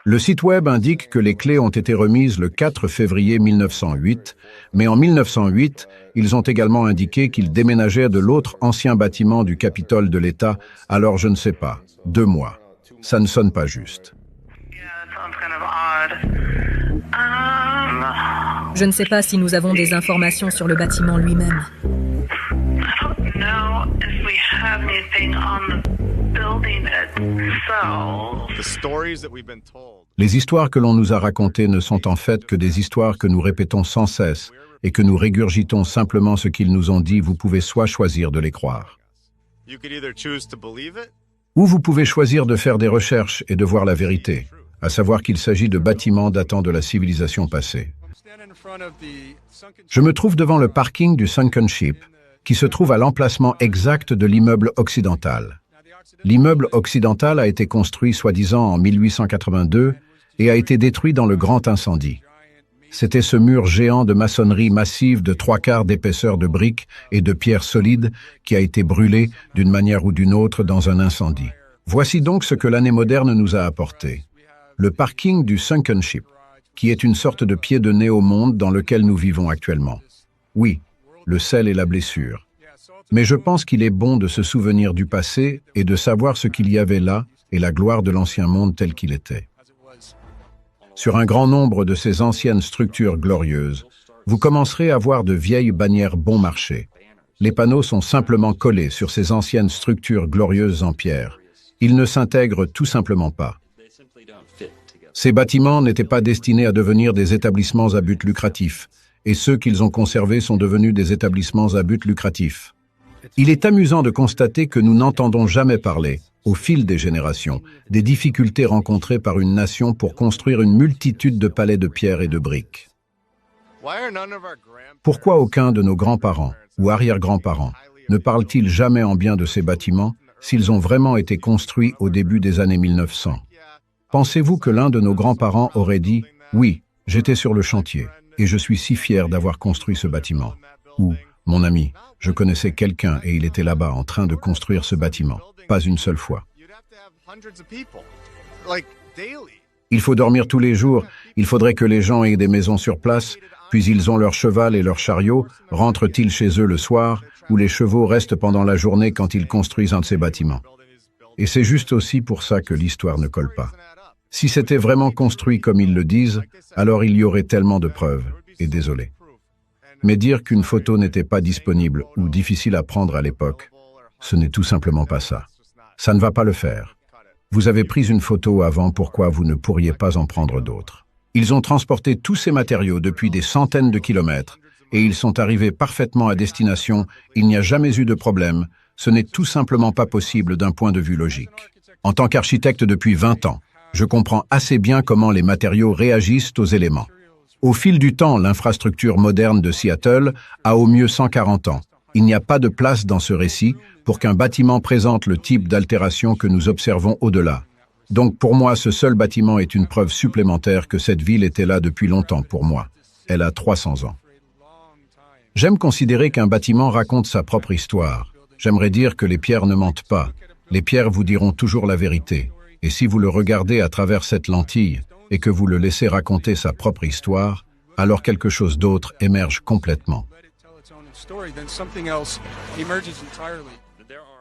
Le site web indique que les clés ont été remises le 4 février 1908, mais en 1908, ils ont également indiqué qu'ils déménageaient de l'autre ancien bâtiment du Capitole de l'État, alors je ne sais pas, 2 mois. Ça ne sonne pas juste. Je ne sais pas si nous avons des informations sur le bâtiment lui-même. Les histoires que l'on nous a racontées ne sont en fait que des histoires que nous répétons sans cesse et que nous régurgitons simplement ce qu'ils nous ont dit. Vous pouvez soit choisir de les croire, ou vous pouvez choisir de faire des recherches et de voir la vérité, à savoir qu'il s'agit de bâtiments datant de la civilisation passée. Je me trouve devant le parking du Sunken Ship, qui se trouve à l'emplacement exact de l'immeuble occidental. L'immeuble occidental a été construit soi-disant en 1882 et a été détruit dans le grand incendie. C'était ce mur géant de maçonnerie massive de 3/4 d'épaisseur de briques et de pierres solides qui a été brûlé d'une manière ou d'une autre dans un incendie. Voici donc ce que l'année moderne nous a apporté. Le parking du Sunken Ship, qui est une sorte de pied de nez au monde dans lequel nous vivons actuellement. Oui, le sel et la blessure. Mais je pense qu'il est bon de se souvenir du passé et de savoir ce qu'il y avait là et la gloire de l'ancien monde tel qu'il était. Sur un grand nombre de ces anciennes structures glorieuses, vous commencerez à voir de vieilles bannières bon marché. Les panneaux sont simplement collés sur ces anciennes structures glorieuses en pierre. Ils ne s'intègrent tout simplement pas. Ces bâtiments n'étaient pas destinés à devenir des établissements à but lucratif, et ceux qu'ils ont conservés sont devenus des établissements à but lucratif. Il est amusant de constater que nous n'entendons jamais parler, au fil des générations, des difficultés rencontrées par une nation pour construire une multitude de palais de pierre et de briques. Pourquoi aucun de nos grands-parents ou arrière-grands-parents ne parle-t-il jamais en bien de ces bâtiments s'ils ont vraiment été construits au début des années 1900? Pensez-vous que l'un de nos grands-parents aurait dit « Oui, j'étais sur le chantier et je suis si fier d'avoir construit ce bâtiment » ou « Mon ami, je connaissais quelqu'un et il était là-bas en train de construire ce bâtiment. » Pas une seule fois. Il faut dormir tous les jours, il faudrait que les gens aient des maisons sur place, puis ils ont leur cheval et leur chariot, rentrent-ils chez eux le soir, ou les chevaux restent pendant la journée quand ils construisent un de ces bâtiments. Et c'est juste aussi pour ça que l'histoire ne colle pas. Si c'était vraiment construit comme ils le disent, alors il y aurait tellement de preuves, et désolé. Mais dire qu'une photo n'était pas disponible ou difficile à prendre à l'époque, ce n'est tout simplement pas ça. Ça ne va pas le faire. Vous avez pris une photo avant, pourquoi vous ne pourriez pas en prendre d'autres? Ils ont transporté tous ces matériaux depuis des centaines de kilomètres et ils sont arrivés parfaitement à destination. Il n'y a jamais eu de problème. Ce n'est tout simplement pas possible d'un point de vue logique. En tant qu'architecte depuis 20 ans, je comprends assez bien comment les matériaux réagissent aux éléments. Au fil du temps, l'infrastructure moderne de Seattle a au mieux 140 ans. Il n'y a pas de place dans ce récit pour qu'un bâtiment présente le type d'altération que nous observons au-delà. Donc pour moi, ce seul bâtiment est une preuve supplémentaire que cette ville était là depuis longtemps pour moi. Elle a 300 ans. J'aime considérer qu'un bâtiment raconte sa propre histoire. J'aimerais dire que les pierres ne mentent pas. Les pierres vous diront toujours la vérité. Et si vous le regardez à travers cette lentille et que vous le laissez raconter sa propre histoire, alors quelque chose d'autre émerge complètement.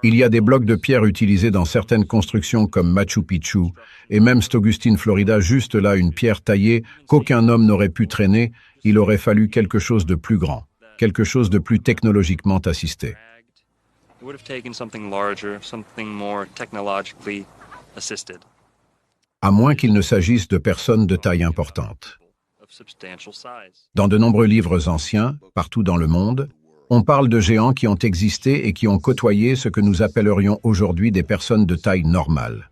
Il y a des blocs de pierre utilisés dans certaines constructions comme Machu Picchu et même Augustine, Florida, juste là une pierre taillée qu'aucun homme n'aurait pu traîner. Il aurait fallu quelque chose de plus grand, quelque chose de plus technologiquement assisté. À moins qu'il ne s'agisse de personnes de taille importante. Dans de nombreux livres anciens, partout dans le monde, on parle de géants qui ont existé et qui ont côtoyé ce que nous appellerions aujourd'hui des personnes de taille normale.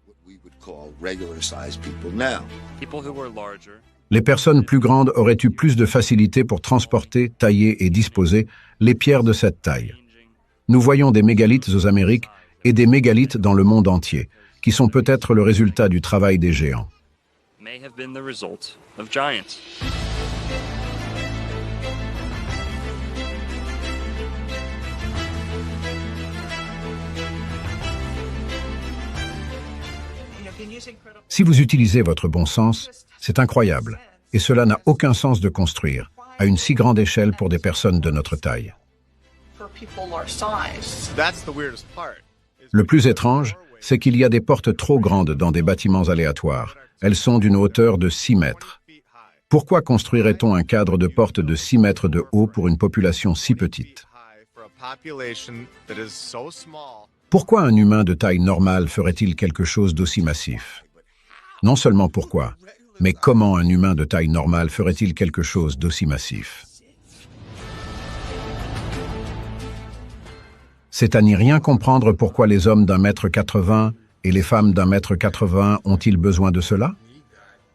Les personnes plus grandes auraient eu plus de facilité pour transporter, tailler et disposer les pierres de cette taille. Nous voyons des mégalithes aux Amériques et des mégalithes dans le monde entier, qui sont peut-être le résultat du travail des géants. Si vous utilisez votre bon sens, c'est incroyable, et cela n'a aucun sens de construire à une si grande échelle pour des personnes de notre taille. Le plus étrange, c'est qu'il y a des portes trop grandes dans des bâtiments aléatoires. Elles sont d'une hauteur de 6 mètres. Pourquoi construirait-on un cadre de porte de 6 mètres de haut pour une population si petite? Pourquoi un humain de taille normale ferait-il quelque chose d'aussi massif? Non seulement pourquoi, mais comment un humain de taille normale ferait-il quelque chose d'aussi massif? C'est à n'y rien comprendre pourquoi les hommes d'1,80 m et les femmes d'1,80 m ont-ils besoin de cela?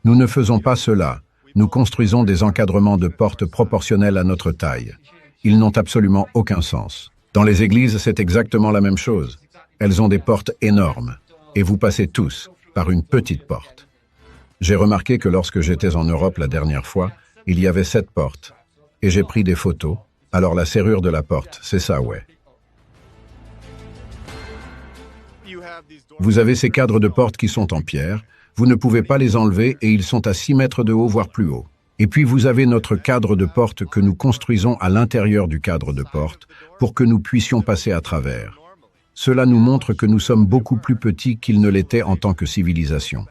Nous ne faisons pas cela. Nous construisons des encadrements de portes proportionnels à notre taille. Ils n'ont absolument aucun sens. Dans les églises, c'est exactement la même chose. Elles ont des portes énormes, et vous passez tous par une petite porte. J'ai remarqué que lorsque j'étais en Europe la dernière fois, il y avait 7 portes, et j'ai pris des photos. Alors la serrure de la porte, c'est ça, ouais. Vous avez ces cadres de porte qui sont en pierre, vous ne pouvez pas les enlever et ils sont à 6 mètres de haut, voire plus haut. Et puis vous avez notre cadre de porte que nous construisons à l'intérieur du cadre de porte pour que nous puissions passer à travers. Cela nous montre que nous sommes beaucoup plus petits qu'ils ne l'étaient en tant que civilisation.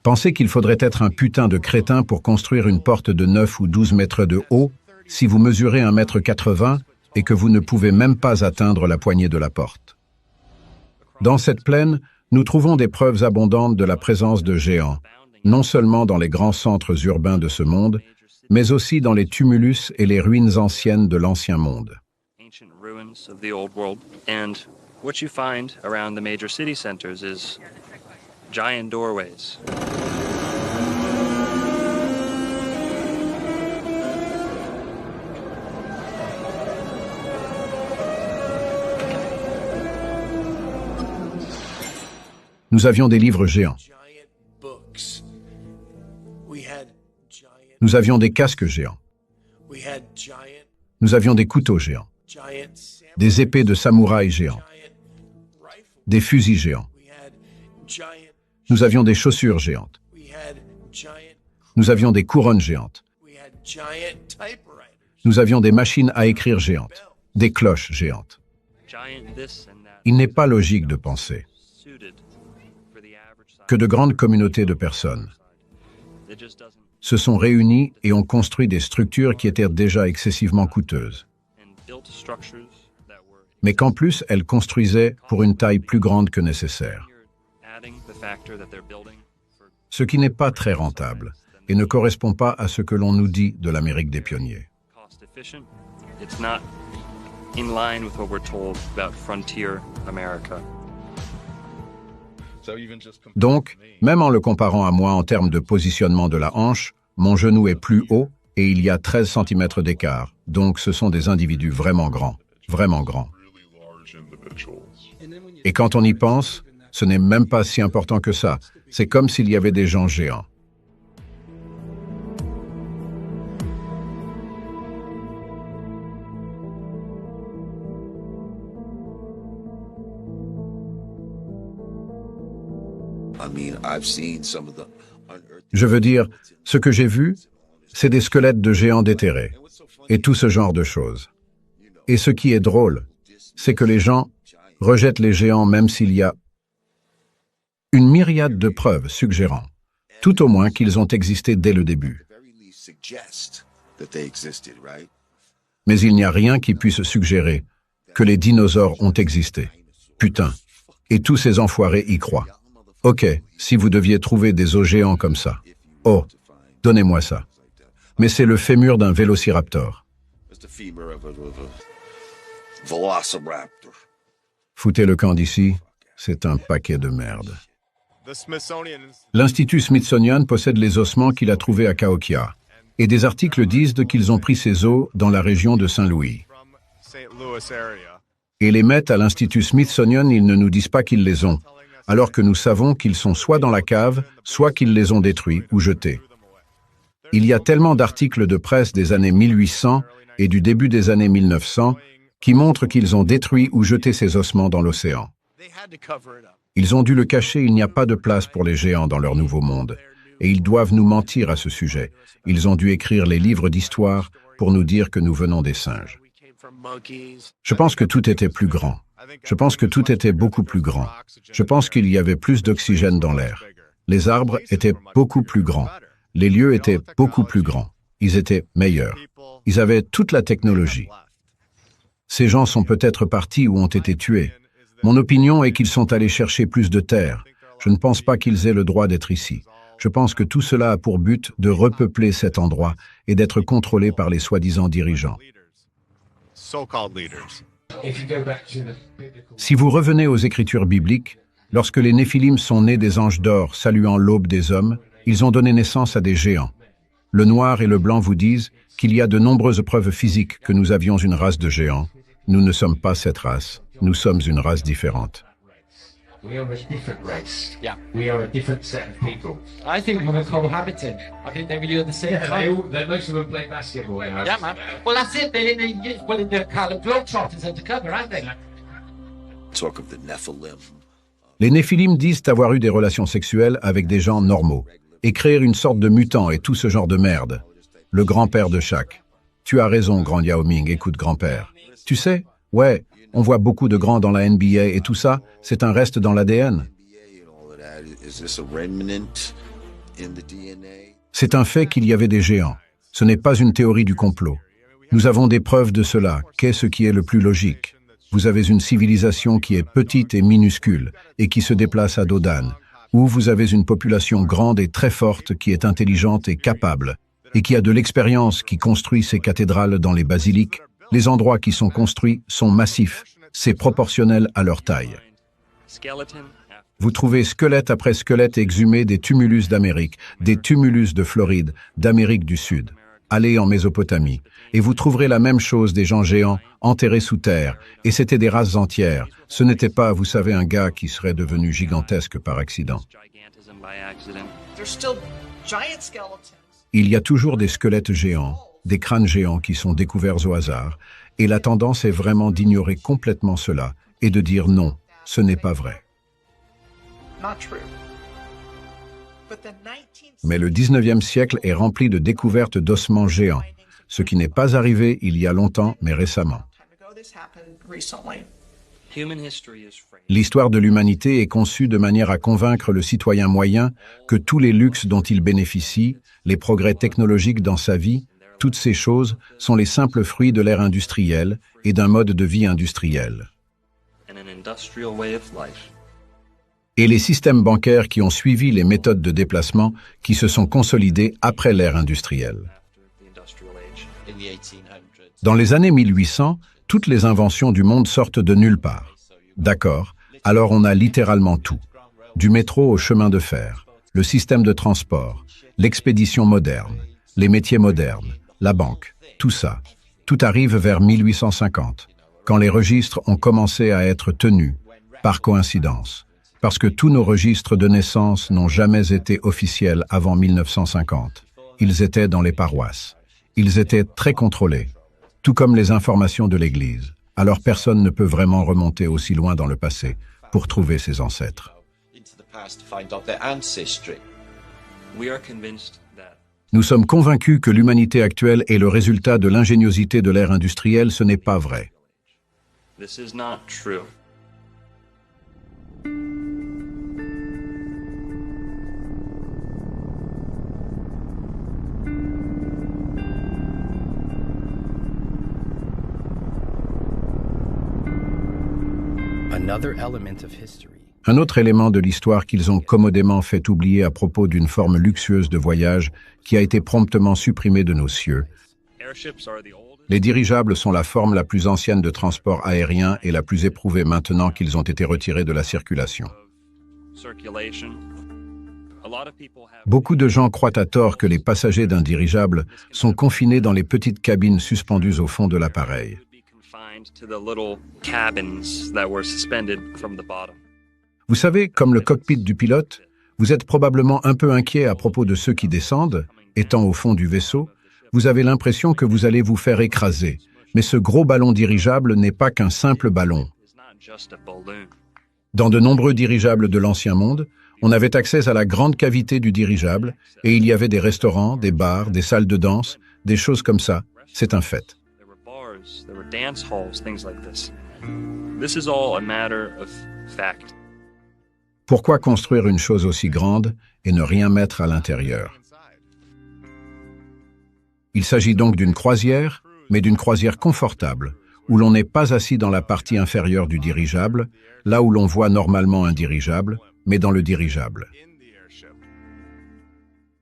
Pensez qu'il faudrait être un putain de crétin pour construire une porte de 9 ou 12 mètres de haut si vous mesurez 1,80 m et que vous ne pouvez même pas atteindre la poignée de la porte. Dans cette plaine, nous trouvons des preuves abondantes de la présence de géants, non seulement dans les grands centres urbains de ce monde, mais aussi dans les tumulus et les ruines anciennes de l'ancien monde. Nous avions des livres géants. Nous avions des casques géants. Nous avions des couteaux géants. Des épées de samouraï géants. Des fusils géants. Nous avions des chaussures géantes. Nous avions des couronnes géantes. Nous avions des machines à écrire géantes. Des cloches géantes. Il n'est pas logique de penser que de grandes communautés de personnes se sont réunies et ont construit des structures qui étaient déjà excessivement coûteuses, mais qu'en plus elles construisaient pour une taille plus grande que nécessaire. Ce qui n'est pas très rentable et ne correspond pas à ce que l'on nous dit de l'Amérique des pionniers. Donc, même en le comparant à moi en termes de positionnement de la hanche, mon genou est plus haut et il y a 13 cm d'écart. Donc ce sont des individus vraiment grands, vraiment grands. Et quand on y pense, ce n'est même pas si important que ça. C'est comme s'il y avait des gens géants. Je veux dire, ce que j'ai vu, c'est des squelettes de géants déterrés, et tout ce genre de choses. Et ce qui est drôle, c'est que les gens rejettent les géants même s'il y a une myriade de preuves suggérant, tout au moins qu'ils ont existé dès le début. Mais il n'y a rien qui puisse suggérer que les dinosaures ont existé. Putain. Et tous ces enfoirés y croient. Ok, si vous deviez trouver des os géants comme ça. Oh, donnez-moi ça. Mais c'est le fémur d'un vélociraptor. Foutez le camp d'ici, c'est un paquet de merde. L'Institut Smithsonian possède les ossements qu'il a trouvés à Cahokia, et des articles disent qu'ils ont pris ces os dans la région de Saint-Louis. Et les mettent à l'Institut Smithsonian, ils ne nous disent pas qu'ils les ont, alors que nous savons qu'ils sont soit dans la cave, soit qu'ils les ont détruits ou jetés. Il y a tellement d'articles de presse des années 1800 et du début des années 1900 qui montrent qu'ils ont détruit ou jeté ces ossements dans l'océan. Ils ont dû le cacher, il n'y a pas de place pour les géants dans leur nouveau monde. Et ils doivent nous mentir à ce sujet. Ils ont dû écrire les livres d'histoire pour nous dire que nous venons des singes. Je pense que tout était plus grand. Je pense que tout était beaucoup plus grand. Je pense qu'il y avait plus d'oxygène dans l'air. Les arbres étaient beaucoup plus grands. Les lieux étaient beaucoup plus grands. Ils étaient meilleurs. Ils avaient toute la technologie. Ces gens sont peut-être partis ou ont été tués. Mon opinion est qu'ils sont allés chercher plus de terre. Je ne pense pas qu'ils aient le droit d'être ici. Je pense que tout cela a pour but de repeupler cet endroit et d'être contrôlé par les soi-disant dirigeants. Si vous revenez aux Écritures bibliques, lorsque les Néphilim sont nés des anges d'or saluant l'aube des hommes, ils ont donné naissance à des géants. Le noir et le blanc vous disent qu'il y a de nombreuses preuves physiques que nous avions une race de géants. Nous ne sommes pas cette race. Nous sommes une race différente. We are a different race. Yeah. We are a different set of people. I think we're cohabiting. I think they really are the same time. Most of them play basketball. Yeah, man. Well, that's it. They're in the Harlem Globetrotters undercover, aren't they? Talk of the Nephilim. Les Néphilim disent avoir eu des relations sexuelles avec des gens normaux et créer une sorte de mutant et tout ce genre de merde. Le grand-père de Shaq. Tu as raison, grand Yao Ming, écoute grand-père. Tu sais, ouais, on voit beaucoup de grands dans la NBA et tout ça, c'est un reste dans l'ADN. C'est un fait qu'il y avait des géants. Ce n'est pas une théorie du complot. Nous avons des preuves de cela. Qu'est-ce qui est le plus logique? Vous avez une civilisation qui est petite et minuscule et qui se déplace à dos d'âne, ou vous avez une population grande et très forte qui est intelligente et capable, et qui a de l'expérience, qui construit ses cathédrales dans les basiliques. Les endroits qui sont construits sont massifs, c'est proportionnel à leur taille. Vous trouvez squelette après squelette exhumés des tumulus d'Amérique, des tumulus de Floride, d'Amérique du Sud. Allez en Mésopotamie, et vous trouverez la même chose, des gens géants, enterrés sous terre, et c'était des races entières. Ce n'était pas, vous savez, un gars qui serait devenu gigantesque par accident. Il y a toujours des squelettes géants, des crânes géants qui sont découverts au hasard, et la tendance est vraiment d'ignorer complètement cela et de dire non, ce n'est pas vrai. Mais le 19e siècle est rempli de découvertes d'ossements géants, ce qui n'est pas arrivé il y a longtemps, mais récemment. L'histoire de l'humanité est conçue de manière à convaincre le citoyen moyen que tous les luxes dont il bénéficie, les progrès technologiques dans sa vie, toutes ces choses sont les simples fruits de l'ère industrielle et d'un mode de vie industriel. Et les systèmes bancaires qui ont suivi les méthodes de déplacement qui se sont consolidés après l'ère industrielle. Dans les années 1800, toutes les inventions du monde sortent de nulle part. D'accord, alors on a littéralement tout. Du métro au chemin de fer, le système de transport, l'expédition moderne, les métiers modernes, la banque, tout ça. Tout arrive vers 1850, quand les registres ont commencé à être tenus, par coïncidence, parce que tous nos registres de naissance n'ont jamais été officiels avant 1950. Ils étaient dans les paroisses. Ils étaient très contrôlés, tout comme les informations de l'Église. Alors personne ne peut vraiment remonter aussi loin dans le passé pour trouver ses ancêtres. Nous sommes convaincus que l'humanité actuelle est le résultat de l'ingéniosité de l'ère industrielle. Ce n'est pas vrai. This is not true. Un autre élément de l'histoire qu'ils ont commodément fait oublier à propos d'une forme luxueuse de voyage qui a été promptement supprimée de nos cieux. Les dirigeables sont la forme la plus ancienne de transport aérien et la plus éprouvée maintenant qu'ils ont été retirés de la circulation. Beaucoup de gens croient à tort que les passagers d'un dirigeable sont confinés dans les petites cabines suspendues au fond de l'appareil. Vous savez, comme le cockpit du pilote, vous êtes probablement un peu inquiet à propos de ceux qui descendent, étant au fond du vaisseau. Vous avez l'impression que vous allez vous faire écraser. Mais ce gros ballon dirigeable n'est pas qu'un simple ballon. Dans de nombreux dirigeables de l'Ancien Monde, on avait accès à la grande cavité du dirigeable et il y avait des restaurants, des bars, des salles de danse, des choses comme ça. C'est un fait. Pourquoi construire une chose aussi grande et ne rien mettre à l'intérieur? Il s'agit donc d'une croisière, mais d'une croisière confortable, où l'on n'est pas assis dans la partie inférieure du dirigeable, là où l'on voit normalement un dirigeable, mais dans le dirigeable.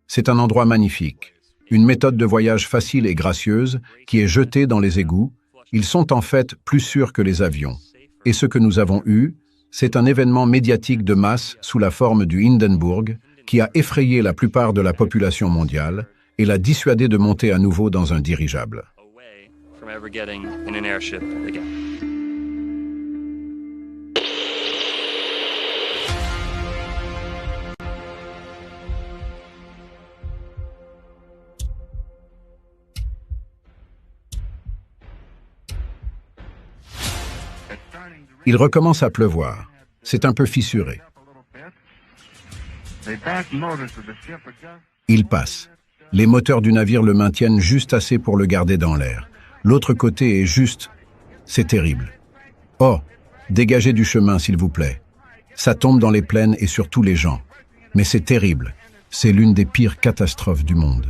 C'est un endroit magnifique, une méthode de voyage facile et gracieuse qui est jetée dans les égouts. Ils sont en fait plus sûrs que les avions. Et ce que nous avons eu, c'est un événement médiatique de masse sous la forme du Hindenburg qui a effrayé la plupart de la population mondiale et l'a dissuadé de monter à nouveau dans un dirigeable. Il recommence à pleuvoir. C'est un peu fissuré. Il passe. Les moteurs du navire le maintiennent juste assez pour le garder dans l'air. L'autre côté est juste... C'est terrible. Oh, dégagez du chemin, s'il vous plaît. Ça tombe dans les plaines et sur tous les gens. Mais c'est terrible. C'est l'une des pires catastrophes du monde.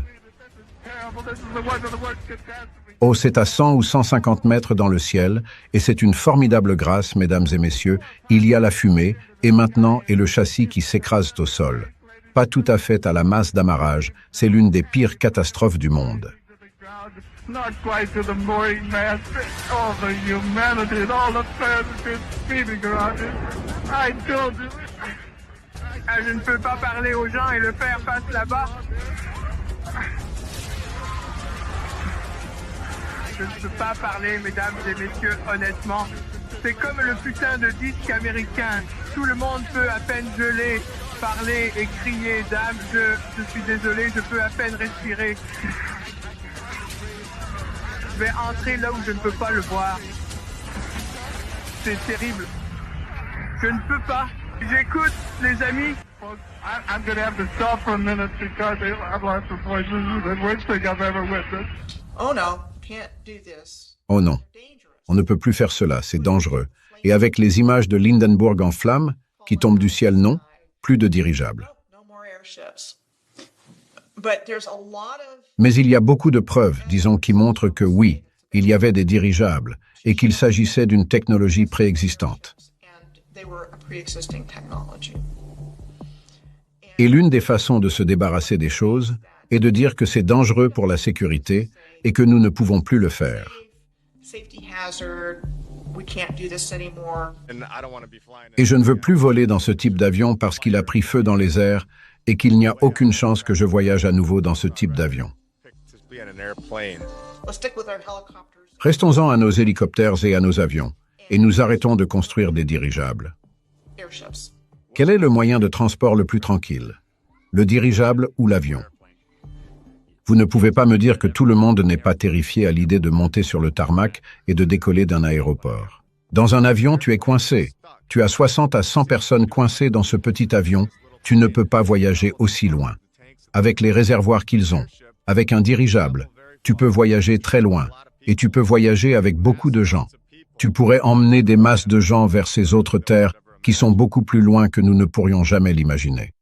Oh, c'est à 100 ou 150 mètres dans le ciel, et c'est une formidable grâce, mesdames et messieurs. Il y a la fumée, et maintenant est le châssis qui s'écrase au sol. Pas tout à fait à la masse d'amarrage, c'est l'une des pires catastrophes du monde. Je ne peux pas parler aux gens et le fer passe là-bas. Je ne peux pas parler, mesdames et messieurs, honnêtement. C'est comme le putain de disque américain. Tout le monde peut à peine geler, parler et crier. Dame, je suis désolé, je peux à peine respirer. Je vais entrer là où je ne peux pas le voir. C'est terrible. Je ne peux pas. J'écoute, les amis. I'm going to have to stop for a minute because I've lost the voice. This is the worst thing I've ever witnessed. Oh no, can't do this. Oh non, on ne peut plus faire cela, c'est dangereux. Et avec les images de l'Hindenburg en flammes, qui tombent du ciel, non, plus de dirigeables. Mais il y a beaucoup de preuves, disons, qui montrent que oui, il y avait des dirigeables et qu'il s'agissait d'une technologie préexistante. Et l'une des façons de se débarrasser des choses est de dire que c'est dangereux pour la sécurité et que nous ne pouvons plus le faire. we can't do this anymore. Et je ne veux plus voler dans ce type d'avion parce qu'il a pris feu dans les airs et qu'il n'y a aucune chance que je voyage à nouveau dans ce type d'avion. Let's stick with our helicopters. Restons-en à nos hélicoptères et à nos avions, et nous arrêtons de construire des dirigeables. Airships. Quel est le moyen de transport le plus tranquille? Le dirigeable ou l'avion? Vous ne pouvez pas me dire que tout le monde n'est pas terrifié à l'idée de monter sur le tarmac et de décoller d'un aéroport. Dans un avion, tu es coincé. Tu as 60 à 100 personnes coincées dans ce petit avion. Tu ne peux pas voyager aussi loin. Avec les réservoirs qu'ils ont, avec un dirigeable, tu peux voyager très loin. Et tu peux voyager avec beaucoup de gens. Tu pourrais emmener des masses de gens vers ces autres terres qui sont beaucoup plus loin que nous ne pourrions jamais l'imaginer.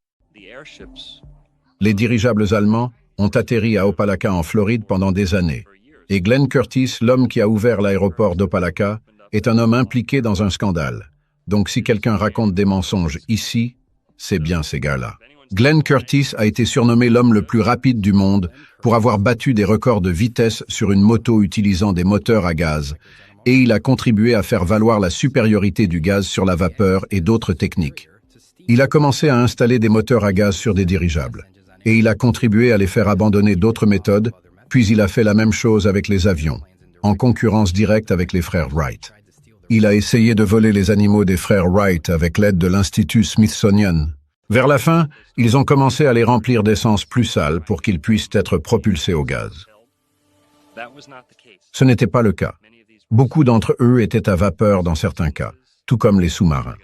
Les dirigeables allemands ont atterri à Opelika en Floride pendant des années. Et Glenn Curtis, l'homme qui a ouvert l'aéroport d'Opelika, est un homme impliqué dans un scandale. Donc si quelqu'un raconte des mensonges ici, c'est bien ces gars-là. Glenn Curtis a été surnommé l'homme le plus rapide du monde pour avoir battu des records de vitesse sur une moto utilisant des moteurs à gaz, et il a contribué à faire valoir la supériorité du gaz sur la vapeur et d'autres techniques. Il a commencé à installer des moteurs à gaz sur des dirigeables, et il a contribué à les faire abandonner d'autres méthodes, puis il a fait la même chose avec les avions, en concurrence directe avec les frères Wright. Il a essayé de voler les animaux des frères Wright avec l'aide de l'Institut Smithsonian. Vers la fin, ils ont commencé à les remplir d'essence plus sale pour qu'ils puissent être propulsés au gaz. Ce n'était pas le cas. Beaucoup d'entre eux étaient à vapeur dans certains cas, tout comme les sous-marins.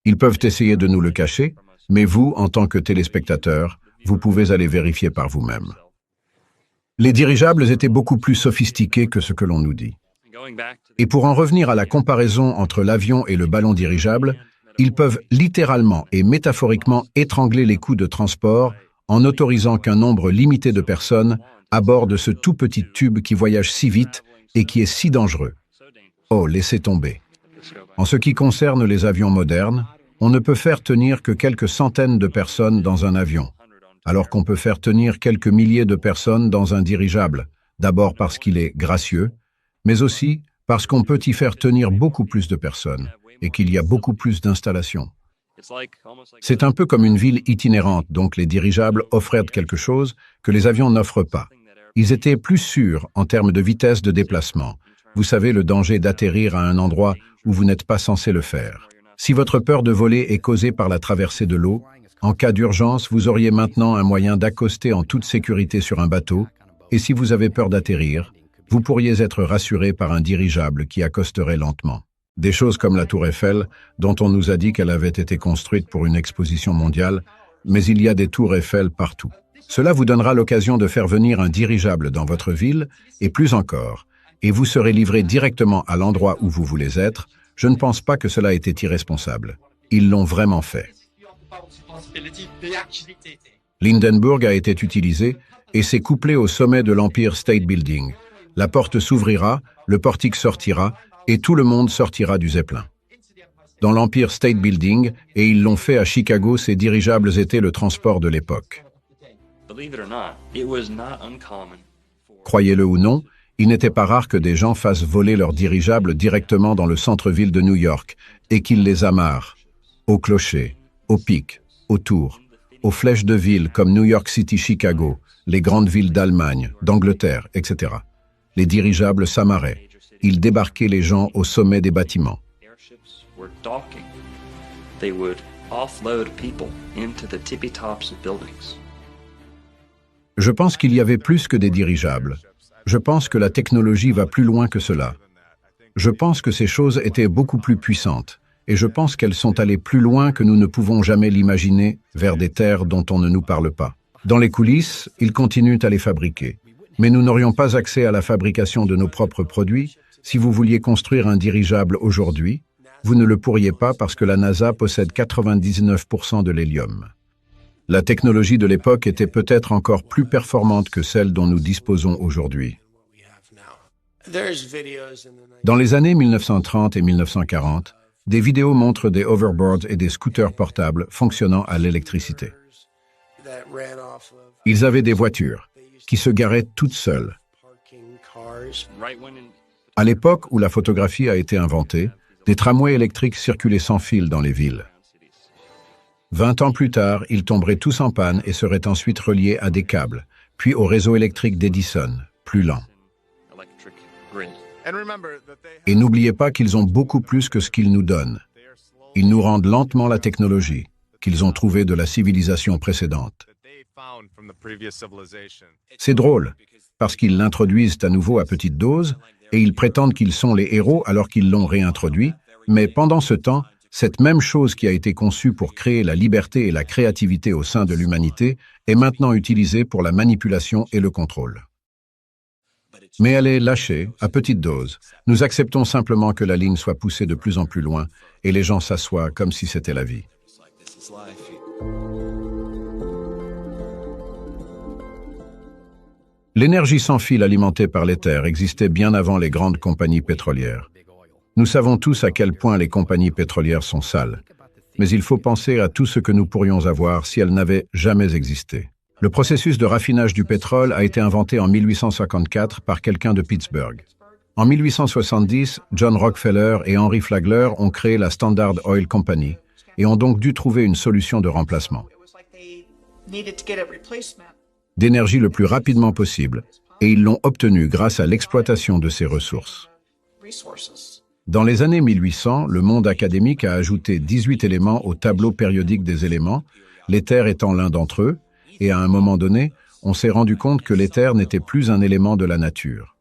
Ils peuvent essayer de nous le cacher, mais vous, en tant que téléspectateurs, vous pouvez aller vérifier par vous-même. Les dirigeables étaient beaucoup plus sophistiqués que ce que l'on nous dit. Et pour en revenir à la comparaison entre l'avion et le ballon dirigeable, ils peuvent littéralement et métaphoriquement étrangler les coûts de transport en n'autorisant qu'un nombre limité de personnes à bord de ce tout petit tube qui voyage si vite et qui est si dangereux. Oh, laissez tomber. En ce qui concerne les avions modernes, on ne peut faire tenir que quelques centaines de personnes dans un avion, alors qu'on peut faire tenir quelques milliers de personnes dans un dirigeable, d'abord parce qu'il est gracieux, mais aussi parce qu'on peut y faire tenir beaucoup plus de personnes et qu'il y a beaucoup plus d'installations. C'est un peu comme une ville itinérante, donc les dirigeables offraient quelque chose que les avions n'offrent pas. Ils étaient plus sûrs en termes de vitesse de déplacement. Vous savez le danger d'atterrir à un endroit où vous n'êtes pas censé le faire. Si votre peur de voler est causée par la traversée de l'eau, en cas d'urgence, vous auriez maintenant un moyen d'accoster en toute sécurité sur un bateau, et si vous avez peur d'atterrir, vous pourriez être rassuré par un dirigeable qui accosterait lentement. Des choses comme la Tour Eiffel, dont on nous a dit qu'elle avait été construite pour une exposition mondiale, mais il y a des tours Eiffel partout. Cela vous donnera l'occasion de faire venir un dirigeable dans votre ville, et plus encore, et vous serez livré directement à l'endroit où vous voulez être. Je ne pense pas que cela ait été irresponsable. Ils l'ont vraiment fait. L'Hindenburg a été utilisé et s'est couplé au sommet de l'Empire State Building. La porte s'ouvrira, le portique sortira, et tout le monde sortira du Zeppelin. Dans l'Empire State Building, et ils l'ont fait à Chicago, ces dirigeables étaient le transport de l'époque. Croyez-le ou non, il n'était pas rare que des gens fassent voler leurs dirigeables directement dans le centre-ville de New York et qu'ils les amarrent aux clochers, aux pics, aux tours, aux flèches de villes comme New York City, Chicago, les grandes villes d'Allemagne, d'Angleterre, etc. Les dirigeables s'amarraient. Ils débarquaient les gens au sommet des bâtiments. Je pense qu'il y avait plus que des dirigeables. Je pense que la technologie va plus loin que cela. Je pense que ces choses étaient beaucoup plus puissantes, et je pense qu'elles sont allées plus loin que nous ne pouvons jamais l'imaginer, vers des terres dont on ne nous parle pas. Dans les coulisses, ils continuent à les fabriquer. Mais nous n'aurions pas accès à la fabrication de nos propres produits. Si vous vouliez construire un dirigeable aujourd'hui, vous ne le pourriez pas parce que la NASA possède 99% de l'hélium. La technologie de l'époque était peut-être encore plus performante que celle dont nous disposons aujourd'hui. Dans les années 1930 et 1940, des vidéos montrent des hoverboards et des scooters portables fonctionnant à l'électricité. Ils avaient des voitures qui se garaient toutes seules. À l'époque où la photographie a été inventée, des tramways électriques circulaient sans fil dans les villes. 20 ans plus tard, ils tomberaient tous en panne et seraient ensuite reliés à des câbles, puis au réseau électrique d'Edison, plus lent. Et n'oubliez pas qu'ils ont beaucoup plus que ce qu'ils nous donnent. Ils nous rendent lentement la technologie qu'ils ont trouvée de la civilisation précédente. C'est drôle, parce qu'ils l'introduisent à nouveau à petite dose, et ils prétendent qu'ils sont les héros alors qu'ils l'ont réintroduit, mais pendant ce temps, cette même chose qui a été conçue pour créer la liberté et la créativité au sein de l'humanité est maintenant utilisée pour la manipulation et le contrôle. Mais elle est lâchée, à petite dose. Nous acceptons simplement que la ligne soit poussée de plus en plus loin et les gens s'assoient comme si c'était la vie. L'énergie sans fil alimentée par l'éther existait bien avant les grandes compagnies pétrolières. Nous savons tous à quel point les compagnies pétrolières sont sales, mais il faut penser à tout ce que nous pourrions avoir si elles n'avaient jamais existé. Le processus de raffinage du pétrole a été inventé en 1854 par quelqu'un de Pittsburgh. En 1870, John Rockefeller et Henry Flagler ont créé la Standard Oil Company et ont donc dû trouver une solution de remplacement d'énergie le plus rapidement possible, et ils l'ont obtenu grâce à l'exploitation de ces ressources. Dans les années 1800, le monde académique a ajouté 18 éléments au tableau périodique des éléments, l'éther étant l'un d'entre eux, et à un moment donné, on s'est rendu compte que l'éther n'était plus un élément de la nature.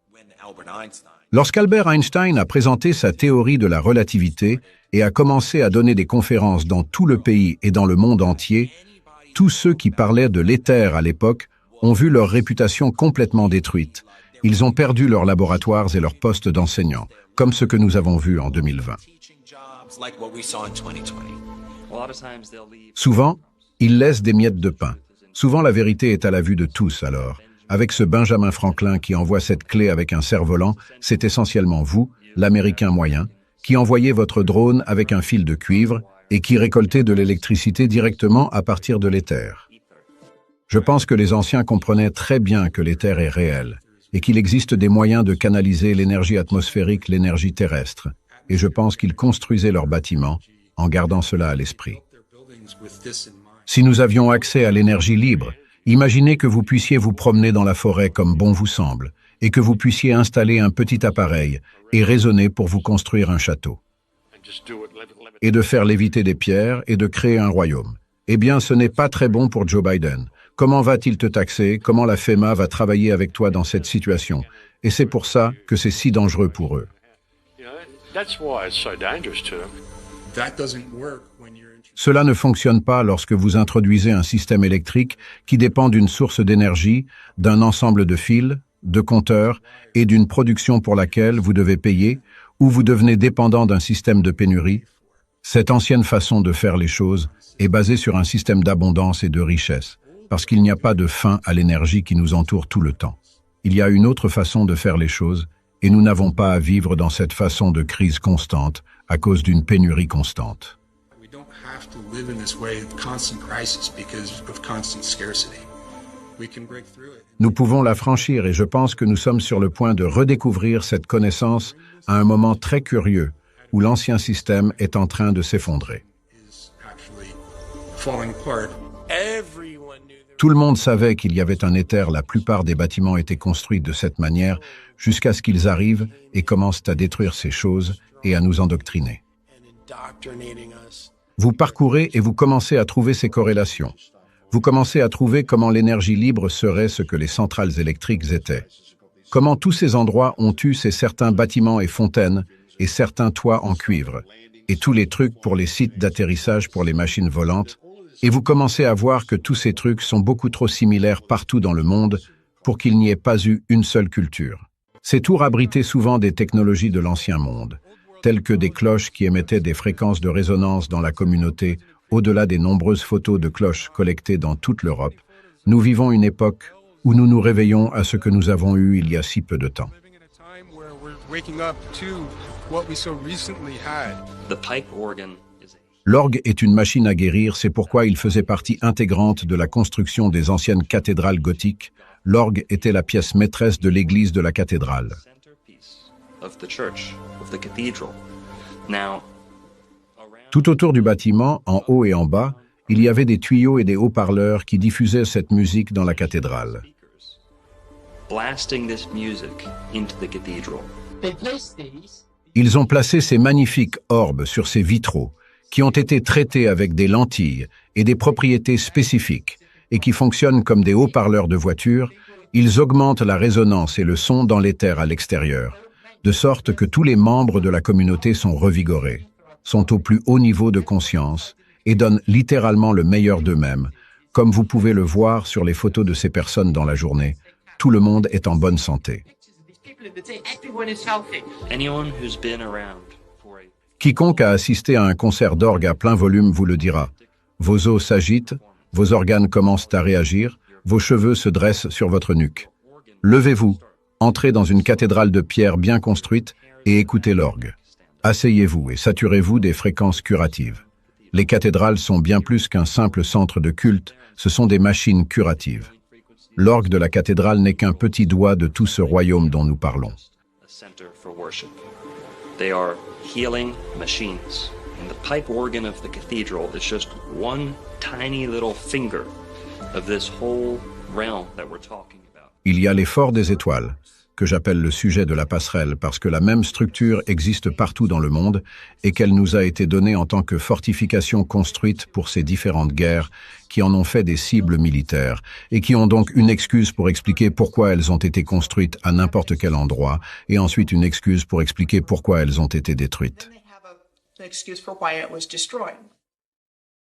Lorsqu'Albert Einstein a présenté sa théorie de la relativité et a commencé à donner des conférences dans tout le pays et dans le monde entier, tous ceux qui parlaient de l'éther à l'époque ont vu leur réputation complètement détruite. Ils ont perdu leurs laboratoires et leurs postes d'enseignants, comme ce que nous avons vu en 2020. Souvent, ils laissent des miettes de pain. Souvent, la vérité est à la vue de tous, alors. Avec ce Benjamin Franklin qui envoie cette clé avec un cerf-volant, c'est essentiellement vous, l'Américain moyen, qui envoyez votre drone avec un fil de cuivre et qui récoltez de l'électricité directement à partir de l'éther. Je pense que les anciens comprenaient très bien que l'éther est réel et qu'il existe des moyens de canaliser l'énergie atmosphérique, l'énergie terrestre, et je pense qu'ils construisaient leurs bâtiments en gardant cela à l'esprit. Si nous avions accès à l'énergie libre, imaginez que vous puissiez vous promener dans la forêt comme bon vous semble, et que vous puissiez installer un petit appareil et raisonner pour vous construire un château, et de faire léviter des pierres et de créer un royaume. Eh bien, ce n'est pas très bon pour Joe Biden. Comment va-t-il te taxer? Comment la FEMA va travailler avec toi dans cette situation? Et c'est pour ça que c'est si dangereux pour eux. Cela ne fonctionne pas lorsque vous introduisez un système électrique qui dépend d'une source d'énergie, d'un ensemble de fils, de compteurs et d'une production pour laquelle vous devez payer ou vous devenez dépendant d'un système de pénurie. Cette ancienne façon de faire les choses est basée sur un système d'abondance et de richesse, parce qu'il n'y a pas de fin à l'énergie qui nous entoure tout le temps. Il y a une autre façon de faire les choses, et nous n'avons pas à vivre dans cette façon de crise constante à cause d'une pénurie constante. Nous pouvons la franchir et je pense que nous sommes sur le point de redécouvrir cette connaissance à un moment très curieux où l'ancien système est en train de s'effondrer. Tout le monde savait qu'il y avait un éther, la plupart des bâtiments étaient construits de cette manière jusqu'à ce qu'ils arrivent et commencent à détruire ces choses et à nous endoctriner. Vous parcourez et vous commencez à trouver ces corrélations. Vous commencez à trouver comment l'énergie libre serait ce que les centrales électriques étaient. Comment tous ces endroits ont eu ces certains bâtiments et fontaines et certains toits en cuivre, et tous les trucs pour les sites d'atterrissage pour les machines volantes, et vous commencez à voir que tous ces trucs sont beaucoup trop similaires partout dans le monde pour qu'il n'y ait pas eu une seule culture. Ces tours abritaient souvent des technologies de l'ancien monde, telles que des cloches qui émettaient des fréquences de résonance dans la communauté, au-delà des nombreuses photos de cloches collectées dans toute l'Europe. Nous vivons une époque où nous nous réveillons à ce que nous avons eu il y a si peu de temps. L'orgue est une machine à guérir, c'est pourquoi il faisait partie intégrante de la construction des anciennes cathédrales gothiques. L'orgue était la pièce maîtresse de l'église de la cathédrale. of the church, of the cathedral. Now, Tout autour du bâtiment, en haut et en bas, il y avait des tuyaux et des haut-parleurs qui diffusaient cette musique dans la cathédrale. blasting this music into the cathedral. They placed these. Ils ont placé ces magnifiques orbes sur ces vitraux, qui ont été traités avec des lentilles et des propriétés spécifiques, et qui fonctionnent comme des haut-parleurs de voiture. Ils augmentent la résonance et le son dans l'éther à l'extérieur, de sorte que tous les membres de la communauté sont revigorés, sont au plus haut niveau de conscience et donnent littéralement le meilleur d'eux-mêmes, comme vous pouvez le voir sur les photos de ces personnes dans la journée. Tout le monde est en bonne santé. Anyone who's been around for a Quiconque a assisté à un concert d'orgue à plein volume vous le dira. Vos os s'agitent, vos organes commencent à réagir, vos cheveux se dressent sur votre nuque. Levez-vous, entrez dans une cathédrale de pierre bien construite et écoutez l'orgue. Asseyez-vous et saturez-vous des fréquences curatives. Les cathédrales sont bien plus qu'un simple centre de culte, ce sont des machines curatives. L'orgue de la cathédrale n'est qu'un petit doigt de tout ce royaume dont nous parlons. a center for worship. They are healing machines. And the pipe organ of the cathedral is just one tiny little finger of this whole realm that we're talking about. Il y a l'effort des étoiles, que j'appelle le sujet de la passerelle parce que la même structure existe partout dans le monde et qu'elle nous a été donnée en tant que fortification construite pour ces différentes guerres qui en ont fait des cibles militaires et qui ont donc une excuse pour expliquer pourquoi elles ont été construites à n'importe quel endroit et ensuite une excuse pour expliquer pourquoi elles ont été détruites. They have an excuse for why it was destroyed.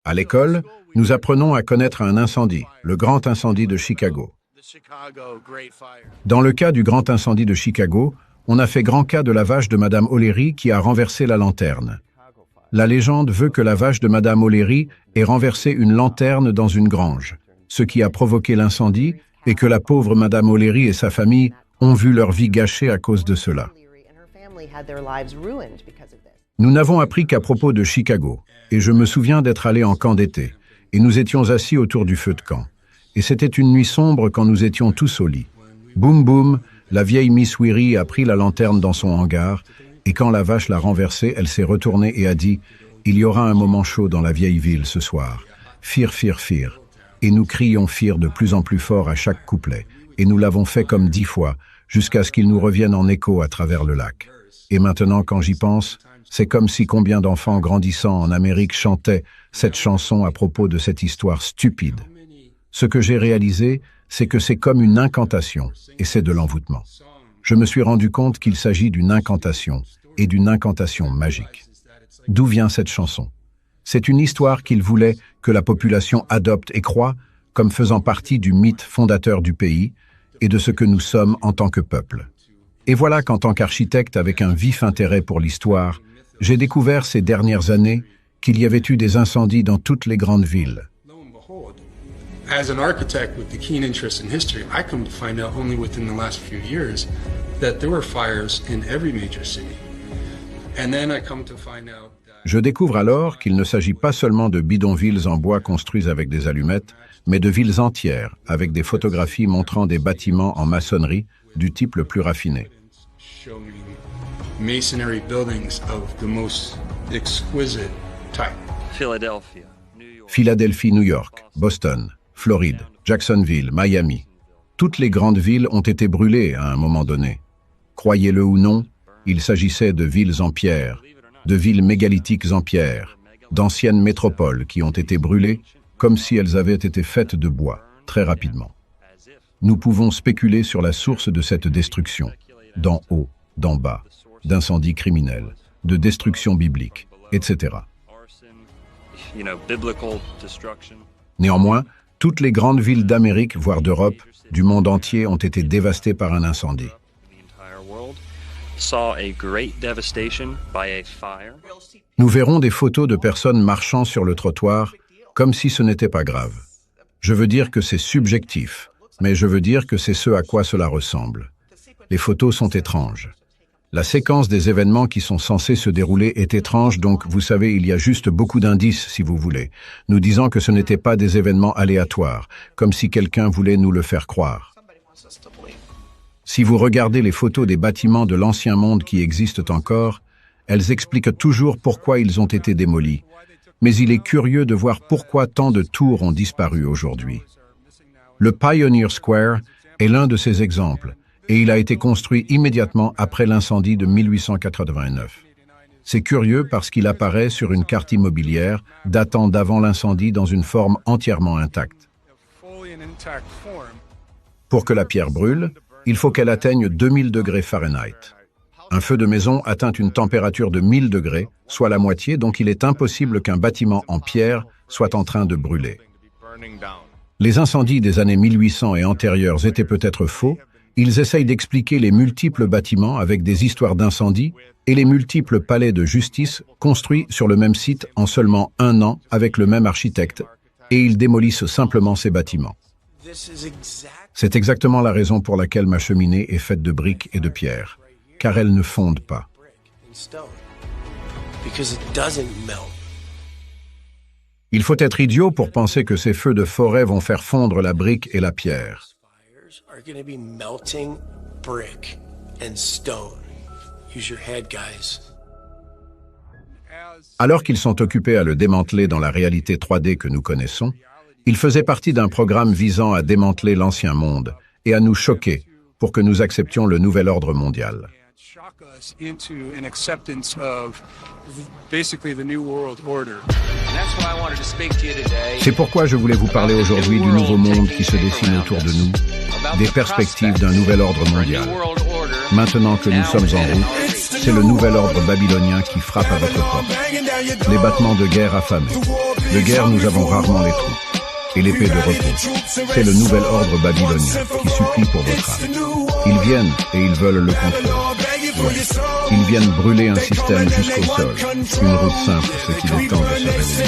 À l'école, nous apprenons à connaître un incendie, le grand incendie de Chicago. Dans le cas du grand incendie de Chicago, on a fait grand cas de la vache de Madame O'Leary qui a renversé la lanterne. La légende veut que la vache de Madame O'Leary ait renversé une lanterne dans une grange, ce qui a provoqué l'incendie et que la pauvre Madame O'Leary et sa famille ont vu leur vie gâchée à cause de cela. Nous n'avons appris qu'à propos de Chicago, et je me souviens d'être allé en camp d'été, et nous étions assis autour du feu de camp. Et c'était une nuit sombre quand nous étions tous au lit. Boum boum, la vieille Miss Weary a pris la lanterne dans son hangar, et quand la vache l'a renversée, elle s'est retournée et a dit « Il y aura un moment chaud dans la vieille ville ce soir. Fire, fire, fire. » Et nous crions fire de plus en plus fort à chaque couplet, et nous l'avons fait comme 10 fois, jusqu'à ce qu'il nous revienne en écho à travers le lac. Et maintenant, quand j'y pense, c'est comme si combien d'enfants grandissant en Amérique chantaient cette chanson à propos de cette histoire stupide. Ce que j'ai réalisé, c'est que c'est comme une incantation, et c'est de l'envoûtement. Je me suis rendu compte qu'il s'agit d'une incantation, et d'une incantation magique. D'où vient cette chanson? C'est une histoire qu'il voulait que la population adopte et croie comme faisant partie du mythe fondateur du pays et de ce que nous sommes en tant que peuple. Et voilà qu'en tant qu'architecte avec un vif intérêt pour l'histoire, j'ai découvert ces dernières années qu'il y avait eu des incendies dans toutes les grandes villes. As an architect with the keen interest in history, I come to find out only within the last few years that there were fires in every major city. And then I come to find out that... Je découvre alors qu'il ne s'agit pas seulement de bidonvilles en bois construits avec des allumettes, mais de villes entières avec des photographies montrant des bâtiments en maçonnerie du type le plus raffiné. Showing masonry buildings of the most exquisite type. Philadelphia, New York. Philadelphie, New York, Boston, Floride, Jacksonville, Miami. Toutes les grandes villes ont été brûlées à un moment donné. Croyez-le ou non, il s'agissait de villes en pierre, de villes mégalithiques en pierre, d'anciennes métropoles qui ont été brûlées comme si elles avaient été faites de bois, très rapidement. Nous pouvons spéculer sur la source de cette destruction, d'en haut, d'en bas, d'incendies criminels, de destruction biblique, etc. Biblical destruction. Néanmoins, toutes les grandes villes d'Amérique, voire d'Europe, du monde entier ont été dévastées par un incendie. The entire world saw a great devastation by a fire. Nous verrons des photos de personnes marchant sur le trottoir comme si ce n'était pas grave. Je veux dire que c'est subjectif, mais je veux dire que c'est ce à quoi cela ressemble. Les photos sont étranges. La séquence des événements qui sont censés se dérouler est étrange, donc vous savez, il y a juste beaucoup d'indices, si vous voulez, nous disant que ce n'étaient pas des événements aléatoires, comme si quelqu'un voulait nous le faire croire. Somebody wants us to believe. Si vous regardez les photos des bâtiments de l'ancien monde qui existent encore, elles expliquent toujours pourquoi ils ont été démolis. Mais il est curieux de voir pourquoi tant de tours ont disparu aujourd'hui. Le Pioneer Square est l'un de ces exemples, et il a été construit immédiatement après l'incendie de 1889. C'est curieux parce qu'il apparaît sur une carte immobilière datant d'avant l'incendie dans une forme entièrement intacte. Pour que la pierre brûle, il faut qu'elle atteigne 2000 degrés Fahrenheit. Un feu de maison atteint une température de 1000 degrés, soit la moitié, donc il est impossible qu'un bâtiment en pierre soit en train de brûler. Les incendies des années 1800 et antérieurs étaient peut-être faux. Ils essayent d'expliquer les multiples bâtiments avec des histoires d'incendie et les multiples palais de justice construits sur le même site en seulement 1 an avec le même architecte, et ils démolissent simplement ces bâtiments. C'est exactement la raison pour laquelle ma cheminée est faite de briques et de pierres, car elle ne fonde pas. Il faut être idiot pour penser que ces feux de forêt vont faire fondre la brique et la pierre. Alors qu'ils sont occupés à le démanteler dans la réalité 3D que nous connaissons, il faisait partie d'un programme visant à démanteler l'ancien monde et à nous choquer pour que nous acceptions le nouvel ordre mondial. C'est pourquoi je voulais vous parler aujourd'hui du nouveau monde qui se dessine autour de nous, des perspectives d'un nouvel ordre mondial. Maintenant que nous sommes en route, c'est le nouvel ordre babylonien qui frappe à votre porte. Les battements de guerre affamés. De guerre, nous avons rarement les troupes. Et l'épée de repos. C'est le nouvel ordre babylonien qui supplie pour votre âme. Ils viennent et ils veulent le contrôle. Ouais. Ils viennent brûler un système jusqu'au sol. Une route simple, ce qu'il est temps de se réveiller.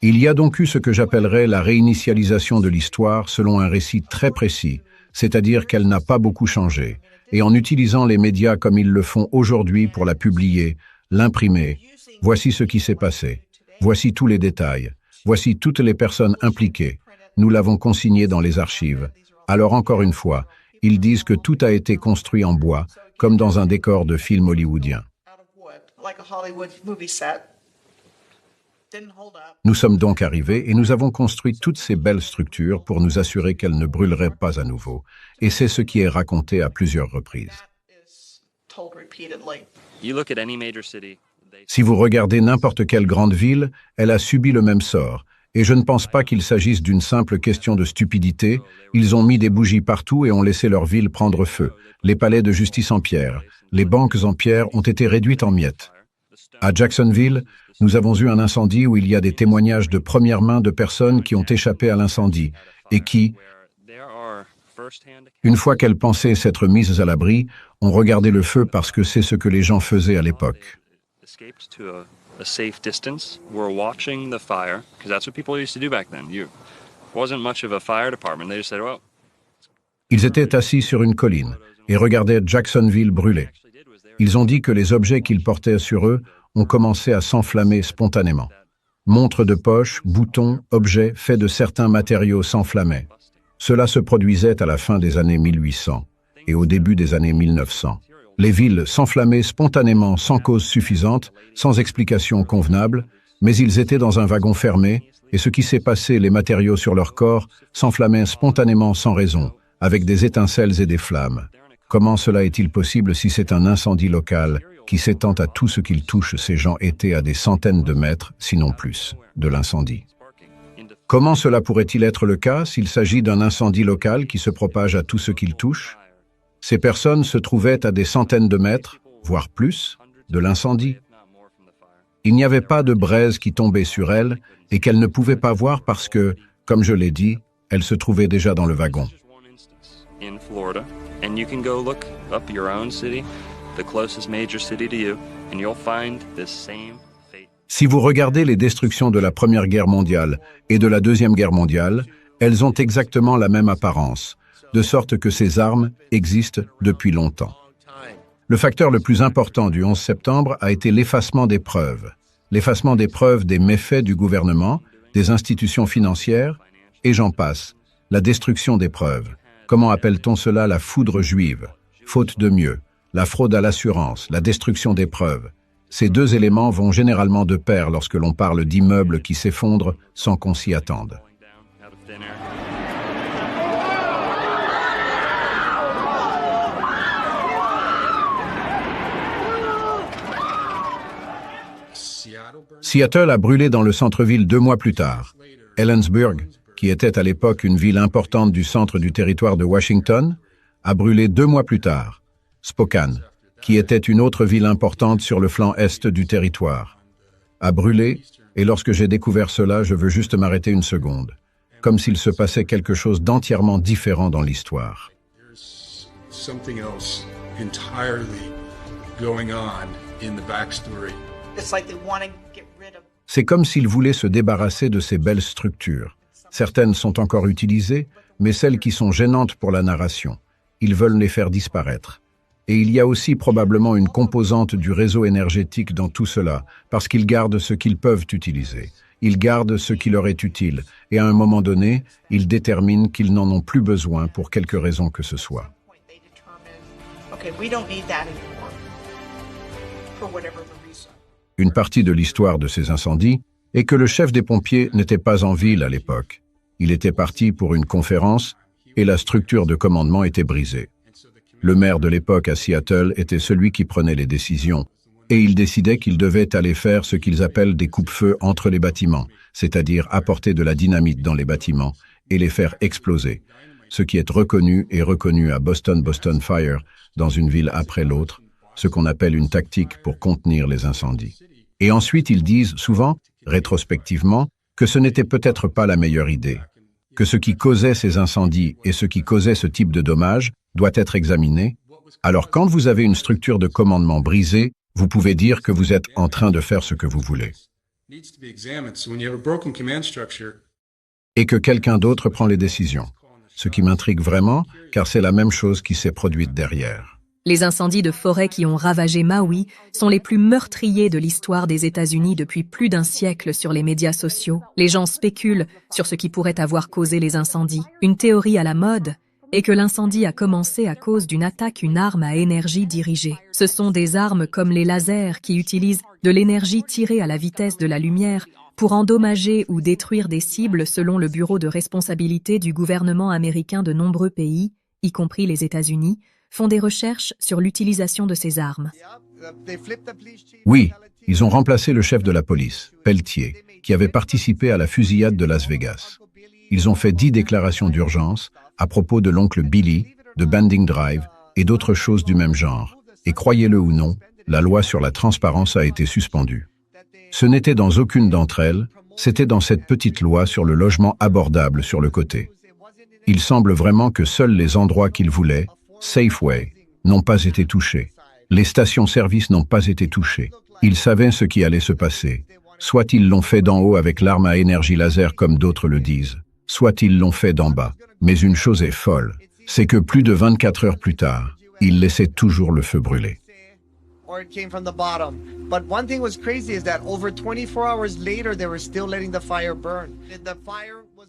Il y a donc eu ce que j'appellerais la réinitialisation de l'histoire selon un récit très précis, c'est-à-dire qu'elle n'a pas beaucoup changé, et en utilisant les médias comme ils le font aujourd'hui pour la publier, l'imprimer, voici ce qui s'est passé, voici tous les détails, voici toutes les personnes impliquées, nous l'avons consigné dans les archives. Alors encore une fois, ils disent que tout a été construit en bois, comme dans un décor de film hollywoodien. Nous sommes donc arrivés et nous avons construit toutes ces belles structures pour nous assurer qu'elles ne brûleraient pas à nouveau. Et c'est ce qui est raconté à plusieurs reprises. Si vous regardez n'importe quelle grande ville, elle a subi le même sort. Et je ne pense pas qu'il s'agisse d'une simple question de stupidité. Ils ont mis des bougies partout et ont laissé leur ville prendre feu. Les palais de justice en pierre, les banques en pierre ont été réduites en miettes. À Jacksonville, nous avons eu un incendie où il y a des témoignages de première main de personnes qui ont échappé à l'incendie et qui, une fois qu'elles pensaient s'être mises à l'abri, ont regardé le feu parce que c'est ce que les gens faisaient à l'époque. Ils étaient assis sur une colline et regardaient Jacksonville brûler. Ils ont dit que les objets qu'ils portaient sur eux ont commencé à s'enflammer spontanément. Montres de poche, boutons, objets faits de certains matériaux s'enflammaient. Cela se produisait à la fin des années 1800 et au début des années 1900. Les villes s'enflammaient spontanément sans cause suffisante, sans explication convenable, mais ils étaient dans un wagon fermé et ce qui s'est passé, les matériaux sur leur corps, s'enflammaient spontanément sans raison, avec des étincelles et des flammes. Comment cela est-il possible si c'est un incendie local qui s'étend à tout ce qu'il touche? Ces gens étaient à des centaines de mètres, sinon plus, de l'incendie. Comment cela pourrait-il être le cas s'il s'agit d'un incendie local qui se propage à tout ce qu'il touche? Ces personnes se trouvaient à des centaines de mètres, voire plus, de l'incendie. Il n'y avait pas de braise qui tombait sur elles et qu'elles ne pouvaient pas voir parce que, comme je l'ai dit, elles se trouvaient déjà dans le wagon. And you can go look up your own city, the closest major city to you, and you'll find this same fate. Si vous regardez les destructions de la Première Guerre mondiale et de la Deuxième Guerre mondiale, elles ont exactement la même apparence, de sorte que ces armes existent depuis longtemps. Le facteur le plus important du 11 septembre a été l'effacement des preuves. L'effacement des preuves des méfaits du gouvernement, des institutions financières, et j'en passe. La destruction des preuves. Comment appelle-t-on cela la foudre juive? Faute de mieux. La fraude à l'assurance, la destruction des preuves. Ces deux éléments vont généralement de pair lorsque l'on parle d'immeubles qui s'effondrent sans qu'on s'y attende. Seattle a brûlé dans le centre-ville 2 mois plus tard. Ellensburg, qui était à l'époque une ville importante du centre du territoire de Washington, a brûlé 2 mois plus tard. Spokane, qui était une autre ville importante sur le flanc est du territoire, a brûlé, et lorsque j'ai découvert cela, je veux juste m'arrêter une seconde, comme s'il se passait quelque chose d'entièrement différent dans l'histoire. C'est comme s'ils voulaient se débarrasser de ces belles structures. Certaines sont encore utilisées, mais celles qui sont gênantes pour la narration, ils veulent les faire disparaître. Et il y a aussi probablement une composante du réseau énergétique dans tout cela, parce qu'ils gardent ce qu'ils peuvent utiliser. Ils gardent ce qui leur est utile, et à un moment donné, ils déterminent qu'ils n'en ont plus besoin pour quelque raison que ce soit. Une partie de l'histoire de ces incendies est que le chef des pompiers n'était pas en ville à l'époque. Il était parti pour une conférence et la structure de commandement était brisée. Le maire de l'époque à Seattle était celui qui prenait les décisions et il décidait qu'il devait aller faire ce qu'ils appellent des coupe-feux entre les bâtiments, c'est-à-dire apporter de la dynamite dans les bâtiments et les faire exploser, ce qui est reconnu à Boston Fire, dans une ville après l'autre, ce qu'on appelle une tactique pour contenir les incendies. Et ensuite, ils disent souvent, rétrospectivement, que ce n'était peut-être pas la meilleure idée, que ce qui causait ces incendies et ce qui causait ce type de dommages doit être examiné. Alors quand vous avez une structure de commandement brisée, vous pouvez dire que vous êtes en train de faire ce que vous voulez. Et que quelqu'un d'autre prend les décisions. Ce qui m'intrigue vraiment, car c'est la même chose qui s'est produite derrière. Les incendies de forêt qui ont ravagé Maui sont les plus meurtriers de l'histoire des États-Unis depuis plus d'un siècle sur les médias sociaux. Les gens spéculent sur ce qui pourrait avoir causé les incendies. Une théorie à la mode est que l'incendie a commencé à cause d'une attaque, une arme à énergie dirigée. Ce sont des armes comme les lasers qui utilisent de l'énergie tirée à la vitesse de la lumière pour endommager ou détruire des cibles selon le Bureau de responsabilité du gouvernement américain. De nombreux pays, y compris les États-Unis, font des recherches sur l'utilisation de ces armes. Oui, ils ont remplacé le chef de la police, Pelletier, qui avait participé à la fusillade de Las Vegas. Ils ont fait 10 déclarations d'urgence à propos de l'oncle Billy, de Banding Drive et d'autres choses du même genre. Et croyez-le ou non, la loi sur la transparence a été suspendue. Ce n'était dans aucune d'entre elles, c'était dans cette petite loi sur le logement abordable sur le côté. Il semble vraiment que seuls les endroits qu'ils voulaient, Safeway, n'ont pas été touchés. Les stations-service n'ont pas été touchées. Ils savaient ce qui allait se passer. Soit ils l'ont fait d'en haut avec l'arme à énergie laser comme d'autres le disent, soit ils l'ont fait d'en bas. Mais une chose est folle, c'est que plus de 24 heures plus tard, ils laissaient toujours le feu brûler.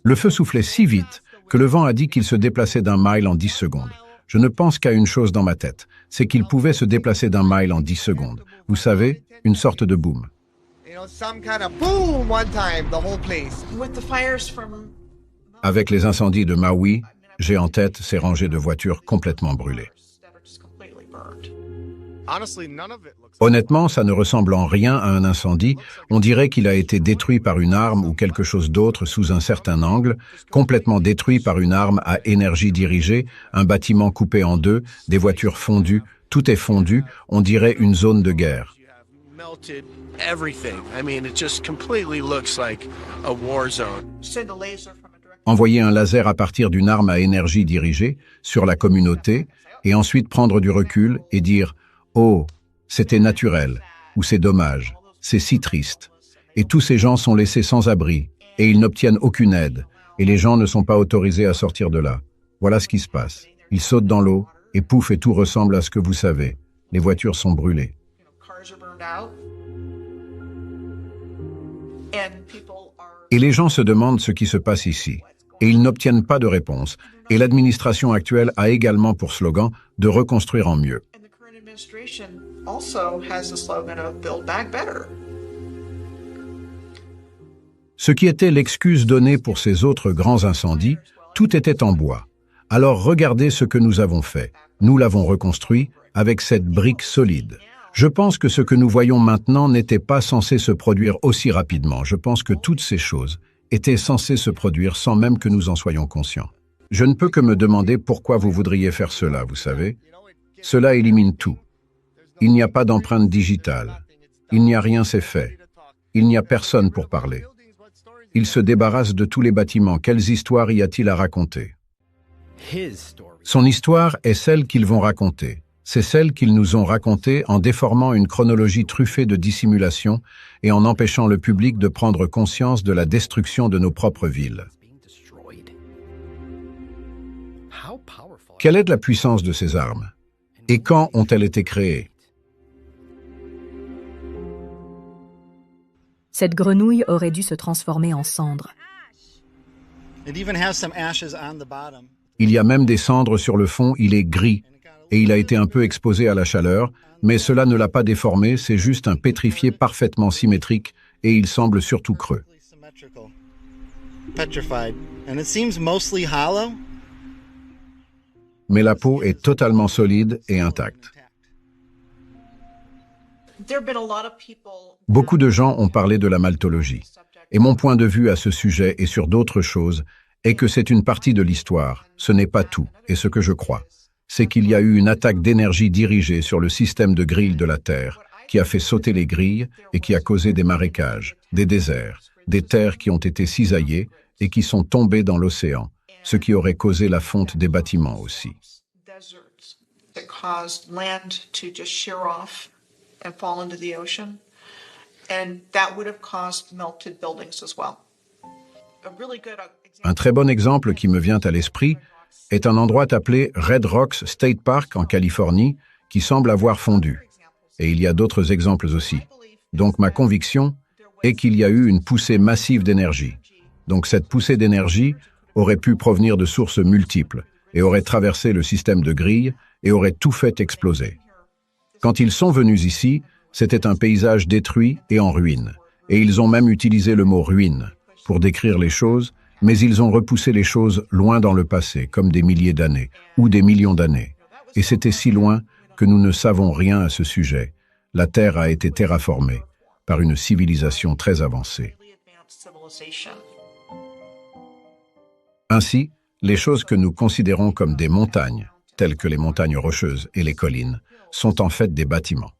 Le feu soufflait si vite que le vent a dit qu'il se déplaçait d'un mile en 10 secondes. Je ne pense qu'à une chose dans ma tête, c'est qu'il pouvait se déplacer d'un mile en 10 secondes. Vous savez, une sorte de boom. Avec les incendies de Maui, j'ai en tête ces rangées de voitures complètement brûlées. Honnêtement, ça ne ressemble en rien à un incendie. On dirait qu'il a été détruit par une arme ou quelque chose d'autre sous un certain angle, complètement détruit par une arme à énergie dirigée, un bâtiment coupé en deux, des voitures fondues, tout est fondu, on dirait une zone de guerre. Envoyer un laser à partir d'une arme à énergie dirigée sur la communauté et ensuite prendre du recul et dire « Oh, c'était naturel » ou « c'est dommage, c'est si triste ». Et tous ces gens sont laissés sans abri et ils n'obtiennent aucune aide et les gens ne sont pas autorisés à sortir de là. Voilà ce qui se passe. Ils sautent dans l'eau et pouf et tout ressemble à ce que vous savez. Les voitures sont brûlées. Cars are burned out. And people are... Et les gens se demandent ce qui se passe ici. Et ils n'obtiennent pas de réponse. Et l'administration actuelle a également pour slogan de reconstruire en mieux. And the current administration also has the slogan of Build Back Better. Ce qui était l'excuse donnée pour ces autres grands incendies, tout était en bois. Alors regardez ce que nous avons fait. Nous l'avons reconstruit avec cette brique solide. Je pense que ce que nous voyons maintenant n'était pas censé se produire aussi rapidement. Je pense que toutes ces choses étaient censées se produire sans même que nous en soyons conscients. Je ne peux que me demander pourquoi vous voudriez faire cela, vous savez. Cela élimine tout. Il n'y a pas d'empreinte digitale. Il n'y a rien, c'est fait. Il n'y a personne pour parler. Il se débarrasse de tous les bâtiments. Quelles histoires y a-t-il à raconter? Son histoire est celle qu'ils vont raconter. C'est celle qu'ils nous ont racontée en déformant une chronologie truffée de dissimulation et en empêchant le public de prendre conscience de la destruction de nos propres villes. Quelle est la puissance de ces armes? Et quand ont-elles été créées? Cette grenouille aurait dû se transformer en cendre. Il y a même des cendres sur le fond, il est gris, et il a été un peu exposé à la chaleur, mais cela ne l'a pas déformé, c'est juste un pétrifié parfaitement symétrique, et il semble surtout creux. Mais la peau est totalement solide et intacte. Beaucoup de gens ont parlé de la malthologie, et mon point de vue à ce sujet et sur d'autres choses est que c'est une partie de l'histoire, ce n'est pas tout, et ce que je crois, c'est qu'il y a eu une attaque d'énergie dirigée sur le système de grilles de la Terre, qui a fait sauter les grilles et qui a causé des marécages, des déserts, des terres qui ont été cisaillées et qui sont tombées dans l'océan, ce qui aurait causé la fonte des bâtiments aussi. Un très bon exemple qui me vient à l'esprit est un endroit appelé Red Rocks State Park en Californie qui semble avoir fondu. Et il y a d'autres exemples aussi. Donc ma conviction est qu'il y a eu une poussée massive d'énergie. Donc cette poussée d'énergie aurait pu provenir de sources multiples et aurait traversé le système de grilles et aurait tout fait exploser. Quand ils sont venus ici, c'était un paysage détruit et en ruine. Et ils ont même utilisé le mot « ruine » pour décrire les choses, mais ils ont repoussé les choses loin dans le passé, comme des milliers d'années, ou des millions d'années. Et c'était si loin que nous ne savons rien à ce sujet. La Terre a été terraformée par une civilisation très avancée. Ainsi, les choses que nous considérons comme des montagnes, telles que les montagnes rocheuses et les collines, sont en fait des bâtiments.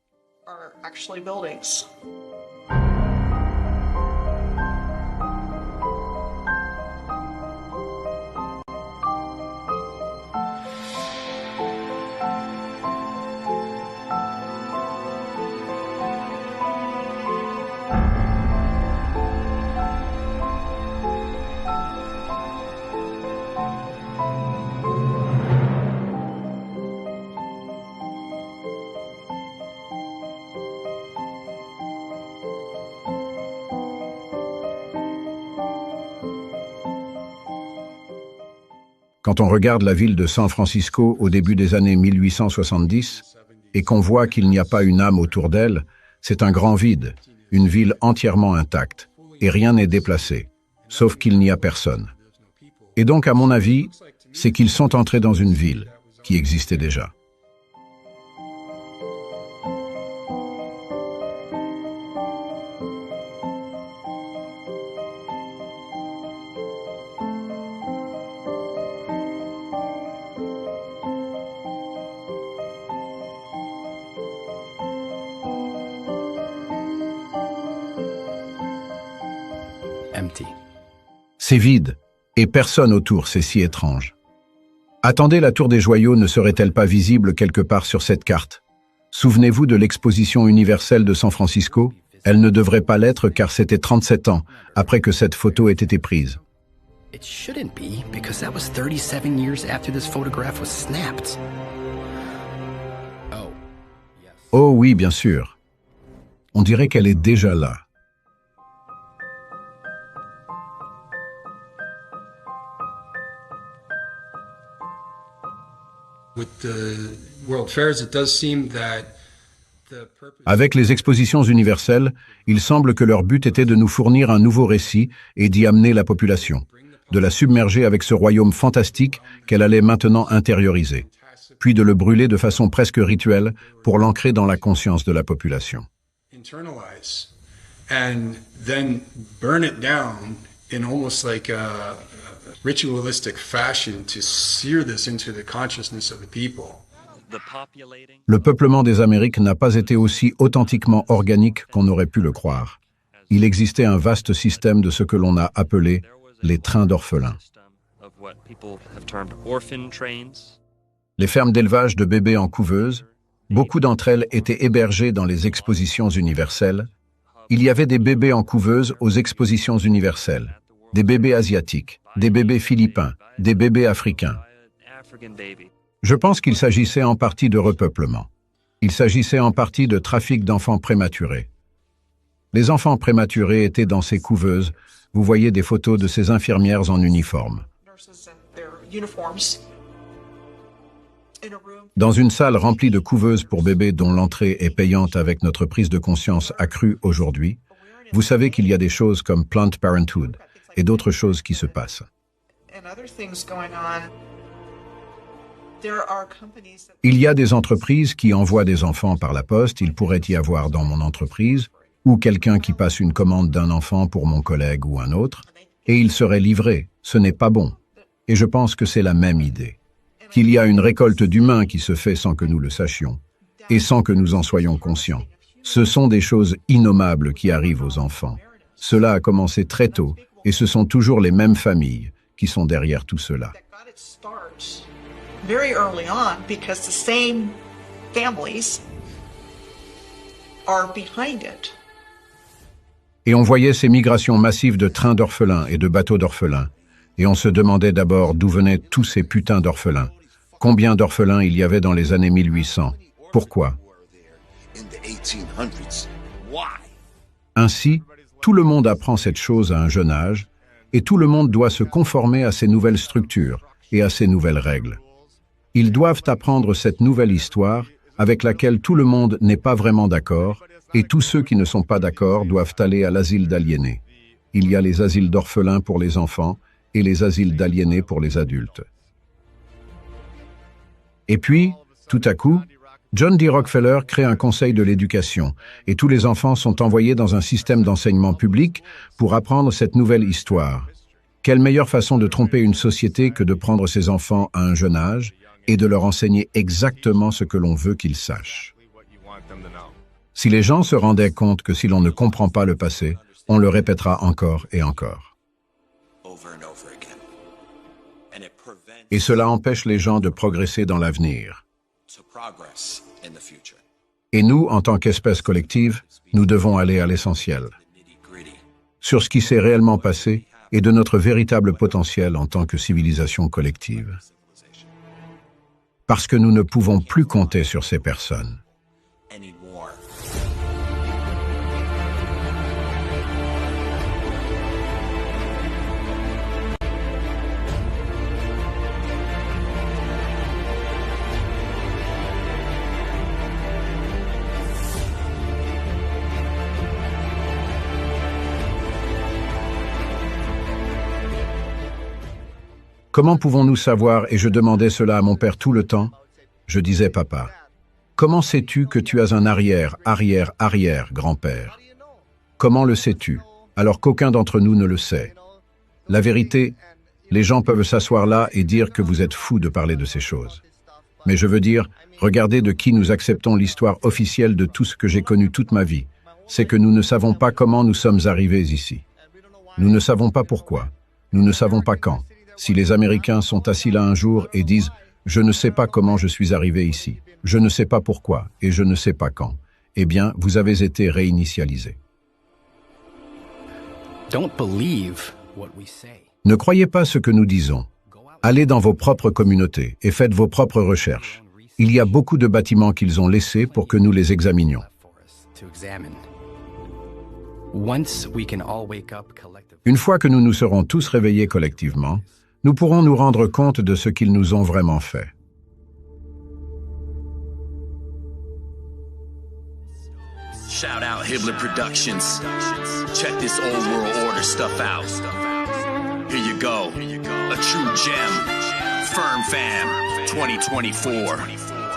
Quand on regarde la ville de San Francisco au début des années 1870 et qu'on voit qu'il n'y a pas une âme autour d'elle, c'est un grand vide, une ville entièrement intacte, et rien n'est déplacé, sauf qu'il n'y a personne. Et donc, à mon avis, c'est qu'ils sont entrés dans une ville qui existait déjà. C'est vide, et personne autour, c'est si étrange. Attendez, la tour des joyaux ne serait-elle pas visible quelque part sur cette carte? Souvenez-vous de l'exposition universelle de San Francisco? Elle ne devrait pas l'être car c'était 37 ans après que cette photo ait été prise. It shouldn't be, because that was 37 years after this photograph was snapped. Oh oui, bien sûr. On dirait qu'elle est déjà là. Avec les expositions universelles, il semble que leur but était de nous fournir un nouveau récit et d'y amener la population, de la submerger avec ce royaume fantastique qu'elle allait maintenant intérioriser, puis de le brûler de façon presque rituelle pour l'ancrer dans la conscience de la population. And then burn it down in almost like a ritualistic fashion to sear this into the consciousness of the people. Le peuplement des Amériques n'a pas été aussi authentiquement organique qu'on aurait pu le croire. Il existait un vaste système de ce que l'on a appelé les trains d'orphelins. Les fermes d'élevage de bébés en couveuse, beaucoup d'entre elles étaient hébergées dans les expositions universelles. Il y avait des bébés en couveuse aux expositions universelles, des bébés asiatiques, des bébés philippins, des bébés africains. Je pense qu'il s'agissait en partie de repeuplement. Il s'agissait en partie de trafic d'enfants prématurés. Les enfants prématurés étaient dans ces couveuses. Vous voyez des photos de ces infirmières en uniforme. Dans une salle remplie de couveuses pour bébés dont l'entrée est payante avec notre prise de conscience accrue aujourd'hui, vous savez qu'il y a des choses comme Planned Parenthood et d'autres choses qui se passent. Il y a des entreprises qui envoient des enfants par la poste, il pourrait y avoir dans mon entreprise, ou quelqu'un qui passe une commande d'un enfant pour mon collègue ou un autre, et il serait livré. Ce n'est pas bon. Et je pense que c'est la même idée. Qu'il y a une récolte d'humains qui se fait sans que nous le sachions, et sans que nous en soyons conscients. Ce sont des choses innommables qui arrivent aux enfants. Cela a commencé très tôt, et ce sont toujours les mêmes familles qui sont derrière tout cela. Very early on, because the same families are behind it. Et on voyait ces migrations massives de trains d'orphelins et de bateaux d'orphelins. Et on se demandait d'abord d'où venaient tous ces putains d'orphelins. Combien d'orphelins il y avait dans les années 1800? Pourquoi? Ainsi, tout le monde apprend cette chose à un jeune âge, et tout le monde doit se conformer à ces nouvelles structures et à ces nouvelles règles. Ils doivent apprendre cette nouvelle histoire avec laquelle tout le monde n'est pas vraiment d'accord, et tous ceux qui ne sont pas d'accord doivent aller à l'asile d'aliénés. Il y a les asiles d'orphelins pour les enfants et les asiles d'aliénés pour les adultes. Et puis, tout à coup, John D. Rockefeller crée un conseil de l'éducation, et tous les enfants sont envoyés dans un système d'enseignement public pour apprendre cette nouvelle histoire. Quelle meilleure façon de tromper une société que de prendre ses enfants à un jeune âge et de leur enseigner exactement ce que l'on veut qu'ils sachent. Si les gens se rendaient compte que si l'on ne comprend pas le passé, on le répétera encore et encore. Et cela empêche les gens de progresser dans l'avenir. Et nous, en tant qu'espèce collective, nous devons aller à l'essentiel. Sur ce qui s'est réellement passé et de notre véritable potentiel en tant que civilisation collective. Parce que nous ne pouvons plus compter sur ces personnes. Comment pouvons-nous savoir, et je demandais cela à mon père tout le temps, je disais, papa, comment sais-tu que tu as un arrière-grand-père? Comment le sais-tu, alors qu'aucun d'entre nous ne le sait? La vérité, les gens peuvent s'asseoir là et dire que vous êtes fous de parler de ces choses. Mais je veux dire, regardez de qui nous acceptons l'histoire officielle de tout ce que j'ai connu toute ma vie. C'est que nous ne savons pas comment nous sommes arrivés ici. Nous ne savons pas pourquoi. Nous ne savons pas quand. Si les Américains sont assis là un jour et disent « Je ne sais pas comment je suis arrivé ici, je ne sais pas pourquoi et je ne sais pas quand », eh bien, vous avez été réinitialisés. Ne croyez pas ce que nous disons. Allez dans vos propres communautés et faites vos propres recherches. Il y a beaucoup de bâtiments qu'ils ont laissés pour que nous les examinions. Une fois que nous nous serons tous réveillés collectivement, nous pourrons nous rendre compte de ce qu'ils nous ont vraiment fait. Shout out Hibbler Productions. Check this old world order stuff out. Here you go. A true gem. Firm Fam 2024.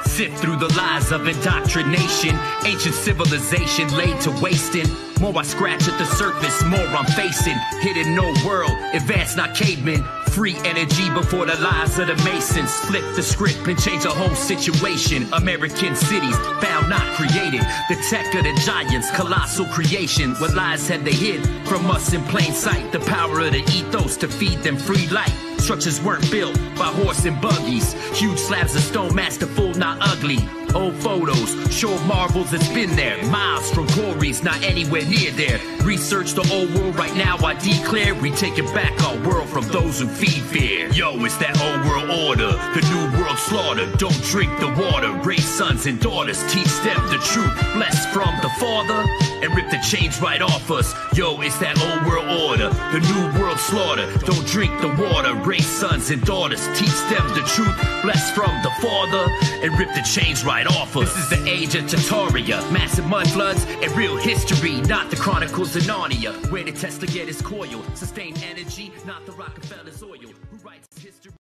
Sift through the lies of indoctrination. Ancient civilization laid to wasting. More I scratch at the surface, more I'm facing. Hidden no world, advanced not cavemen. Free energy before the lies of the Masons. Flip the script and change the whole situation. American cities found not created. The tech of the giants, colossal creation. What lies had they hid from us in plain sight? The power of the ethos to feed them free light. Structures weren't built by horse and buggies. Huge slabs of stone, masterful, not ugly. Old photos, sure marvels, it's been there. Miles from quarries, not anywhere near there. Research the old world right now, I declare we taking back our world from those who feed fear. Yo, it's that old world order, the new world slaughter. Don't drink the water, raise sons and daughters, teach them the truth. Blessed from the Father, and rip the chains right off us. Yo, it's that old world order, the new world slaughter. Don't drink the water, raise sons and daughters, teach them the truth. Blessed from the Father, and rip the chains right off us. This is the age of Tartaria, massive mud floods and real history, not the Chronicles of Narnia, where the Tesla get his coil, sustained energy, not the Rockefeller's oil. Who writes history?